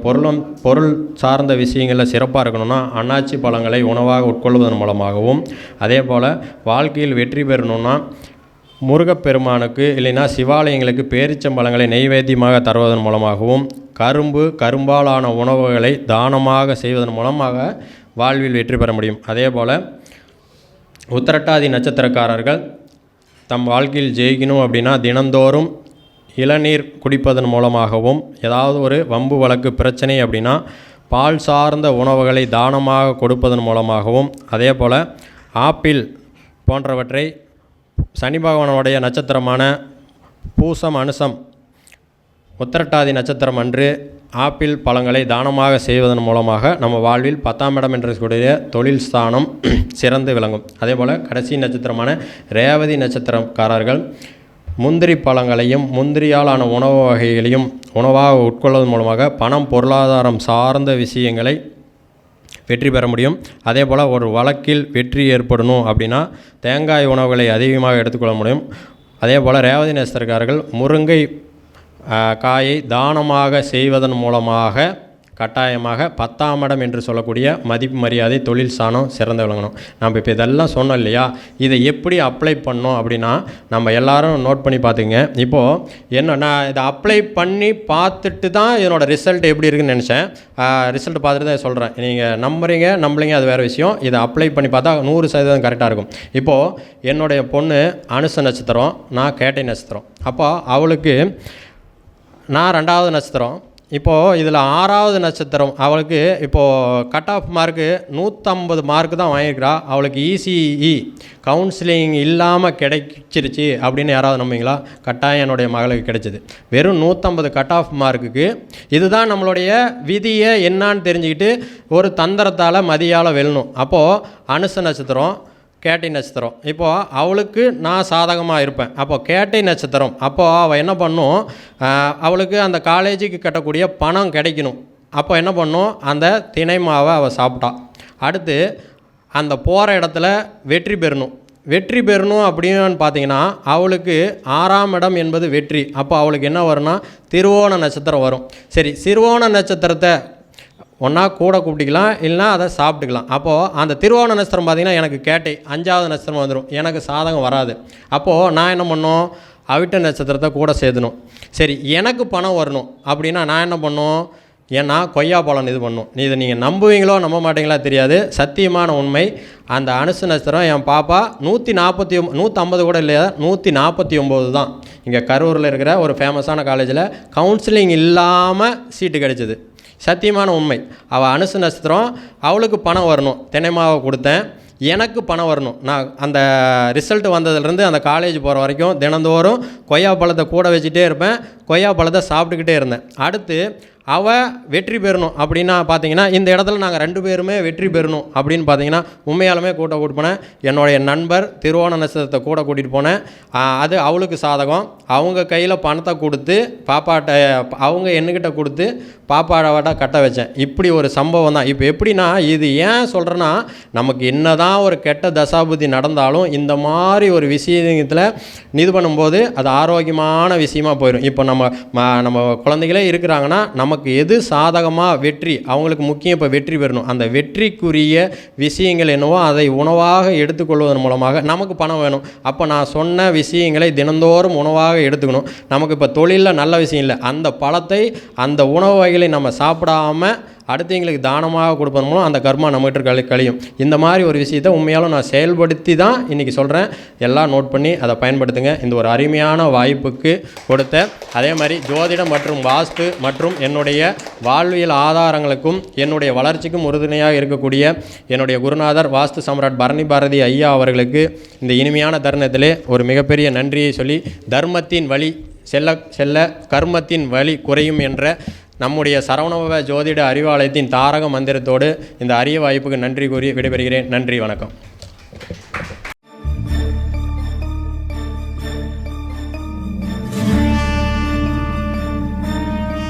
பொருள் சார்ந்த விஷயங்களில் சிறப்பாக இருக்கணும்னா அன்னாச்சி பழங்களை உணவாக உட்கொள்வதன் மூலமாகவும், அதே போல் வாழ்க்கையில் வெற்றி பெறணும்னா முருகப்பெருமானுக்கு இல்லைன்னா சிவாலயங்களுக்கு பேரிச்சம்பழங்களை நெய்வேத்தியமாக தருவதன் மூலமாகவும், கரும்பாலான உணவுகளை தானமாக செய்வதன் மூலமாக வாழ்வில் வெற்றி பெற முடியும். அதே போல் உத்திரட்டாதி நட்சத்திரக்காரர்கள் தம் வாழ்க்கையில் ஜெயிக்கணும் அப்படின்னா தினந்தோறும் இளநீர் குடிப்பதன் மூலமாகவும், ஏதாவது ஒரு வம்பு வழக்கு பிரச்சனை அப்படின்னா பால் சார்ந்த உணவுகளை தானமாக கொடுப்பதன் மூலமாகவும், அதே போல் ஆப்பிள் போன்றவற்றை சனி பகவானுடைய நட்சத்திரமான பூசம், அனுசம் உத்திரட்டாதி நட்சத்திரம் அன்று ஆப்பிள் பழங்களை தானமாக செய்வதன் மூலமாக நம்ம வாழ்வில் 10ஆம் இடம் என்ற கூடிய தொழில் ஸ்தானம் சிறந்து விளங்கும். அதே போல் கடைசி நட்சத்திரமான ரேவதி நட்சத்திரக்காரர்கள் முந்திரி பழங்களையும் முந்திரியாலான உணவு வகைகளையும் உணவாக உட்கொள்வதன் மூலமாக பணம் பொருளாதாரம் சார்ந்த விஷயங்களை வெற்றி பெற முடியும். அதே போல் ஒரு வழக்கில் வெற்றி ஏற்படணும் அப்படின்னா தேங்காய் உணவுகளை அதிகமாக எடுத்துக்கொள்ள முடியும். அதே போல் ரேவதி நட்சத்திரக்காரர்கள் முருங்கை காயை தானமாக செய்வதன் மூலமாக கட்டாயமாக 10ஆம் இடம் என்று சொல்லக்கூடிய மதிப்பு மரியாதை தொழில் ஸ்தானம் சிறந்து விளங்கணும். நம்ம இப்போ இதெல்லாம் சொன்னோம் இல்லையா, இதை எப்படி அப்ளை பண்ணோம் அப்படின்னா நம்ம எல்லாரும் நோட் பண்ணி பார்த்துங்க. இப்போது நான் இதை அப்ளை பண்ணி பார்த்துட்டு தான் என்னோடய ரிசல்ட் எப்படி இருக்குதுன்னு நினச்சேன். ரிசல்ட் பார்த்துட்டு தான் சொல்கிறேன். நீங்கள் நம்புறீங்க அது வேறு விஷயம். இதை அப்ளை பண்ணி பார்த்தா 100% கரெக்டாக இருக்கும். இப்போது என்னுடைய பொண்ணு அனுச நட்சத்திரம், நான் கேட்டை நட்சத்திரம். அப்போ அவளுக்கு நான் 2வது நட்சத்திரம். இப்போது இதில் 6வது நட்சத்திரம் அவளுக்கு இப்போது கட் ஆஃப் மார்க்கு 150 மார்க்கு தான் வாங்கியிருக்கிறா. அவளுக்கு இசிஇ கவுன்சிலிங் இல்லாமல் கிடைச்சிருச்சு அப்படின்னு யாராவது நம்புவீங்களா? கட்டாயம் என்னுடைய மகளுக்கு கிடைச்சிது. வெறும் 150 கட் ஆஃப் மார்க்குக்கு. இதுதான் நம்மளுடைய விதியை என்னான்னு தெரிஞ்சுக்கிட்டு ஒரு தந்திரத்தால் மதியால் வெல்லணும். அப்போது அனுச நட்சத்திரம், கேட்டை நட்சத்திரம். இப்போது அவளுக்கு நான் சாதகமாக இருப்பேன். அப்போது கேட்டை நட்சத்திரம், அப்போது அவள் என்ன பண்ணும், அவளுக்கு அந்த காலேஜுக்கு கட்டக்கூடிய பணம் கிடைக்கணும். அப்போ என்ன பண்ணும், அந்த தினை மாவை அவள் சாப்பிட்டா. அடுத்து அந்த போகிற இடத்துல வெற்றி பெறணும் அப்படின்னு பார்த்தீங்கன்னா அவளுக்கு 6ஆம் இடம் என்பது வெற்றி. அப்போ அவளுக்கு என்ன வரும்னா திருவோண நட்சத்திரம் வரும். சரி, திருவோண நட்சத்திரத்தை ஒன்றா கூட கூப்பிட்டுக்கலாம், இல்லைனா அதை சாப்பிட்டுக்கலாம். அப்போது அந்த திருவோண நட்சத்திரம் பார்த்திங்கன்னா எனக்கு கேட்டை 5வது நட்சத்திரம் வந்துடும். எனக்கு சாதகம் வராது. அப்போது நான் என்ன பண்ணணும், அவிட்ட நட்சத்திரத்தை கூட சேர்த்துணும். சரி, எனக்கு பணம் வரணும் அப்படின்னா நான் என்ன பண்ணணும், ஏன்னா கொய்யா பழம் இது பண்ணும். இதை நீங்கள் நம்புவீங்களோ நம்ப மாட்டீங்களா தெரியாது, சத்தியமான உண்மை. அந்த அனுச நட்சத்திரம் என் பாப்பா 150 கூட இல்லையா, 149 தான். இங்கே கரூரில் இருக்கிற ஒரு ஃபேமஸான காலேஜில் கவுன்சிலிங் இல்லாமல் சீட்டு கிடைச்சிது. சத்தியமான உண்மை. அவள் அனுச நட்சத்திரம், அவளுக்கு பணம் வரணும். தினைமாவை கொடுத்தேன், எனக்கு பணம் வரணும். நான் அந்த ரிசல்ட் வந்ததுலேருந்து அந்த காலேஜ் போகிற வரைக்கும் தினந்தோறும் கொய்யா பழத்தை கூட வச்சுட்டே இருப்பேன், கொய்யா பழத்தை சாப்பிட்டுக்கிட்டே இருந்தேன். அடுத்து அவள் வெற்றி பெறணும் அப்படின்னா பார்த்தீங்கன்னா இந்த இடத்துல நாங்கள் 2 பேருமே வெற்றி பெறணும் அப்படின்னு பார்த்தீங்கன்னா உண்மையாலுமே கூட்டிட்டு போனேன். என்னுடைய நண்பர் திருவோண நட்சத்திரத்தை கூட கூட்டிகிட்டு போனேன். அது அவளுக்கு சாதகம். அவங்க கையில் பணத்தை கொடுத்து பாப்பாட்ட, அவங்க என்கிட்ட கொடுத்து பாப்பாட்ட கட்ட வச்சேன். இப்படி ஒரு சம்பவம் தான். இப்போ எப்படின்னா, இது ஏன் சொல்கிறேன்னா, நமக்கு என்ன தான் ஒரு கெட்ட தசாபுத்தி நடந்தாலும் இந்த மாதிரி ஒரு விஷயத்தில் இது பண்ணும்போது அது ஆரோக்கியமான விஷயமாக போயிடும். இப்போ நம்ம குழந்தைகளே இருக்கிறாங்கன்னா நமக்கு எது சாதகமாக வெற்றி, அவங்களுக்கு முக்கியம் இப்போ வெற்றி பெறணும். அந்த வெற்றிக்குரிய விஷயங்கள் என்னவோ அதை உணவாக எடுத்துக்கொள்வதன் மூலமாக நமக்கு பணம் வேணும். அப்போ நான் சொன்ன விஷயங்களை தினந்தோறும் உணவாக எடுத்துக்கணும். நமக்கு இப்போ தொழிலில் நல்ல விஷயம் இல்லை, அந்த பழத்தை அந்த உணவு வகைகளை நம்ம சாப்பிடாமல் அடுத்தவங்களுக்கு தானமாக கொடுப்பதன் மூலம் அந்த கர்மா நம்மகிட்ட கழியும். இந்த மாதிரி ஒரு விஷயத்தை உண்மையாலும் நான் செயல்படுத்தி தான் இன்றைக்கி சொல்கிறேன். எல்லாம் நோட் பண்ணி அதை பயன்படுத்துங்க. இந்த ஒரு அருமையான வாய்ப்புக்கு கொடுத்த, அதே மாதிரி ஜோதிடம் மற்றும் வாஸ்து மற்றும் என்னுடைய வாழ்வியல் ஆதாரங்களுக்கும் என்னுடைய வளர்ச்சிக்கும் உறுதுணையாக இருக்கக்கூடிய என்னுடைய குருநாதர் வாஸ்து சம்ராட் பரணி பாரதி ஐயா அவர்களுக்கு இந்த இனிமையான தருணத்திலே ஒரு மிகப்பெரிய நன்றியை சொல்லி, தர்மத்தின் வழி செல்ல செல்ல கர்மத்தின் வழி குறையும் என்ற நம்முடைய சரவணபவ ஜோதிட அறிவாலயத்தின் தாரக மந்திரத்தோடு இந்த அரிய வாய்ப்புக்கு நன்றி கூறி விடைபெறுகிறேன். நன்றி, வணக்கம்.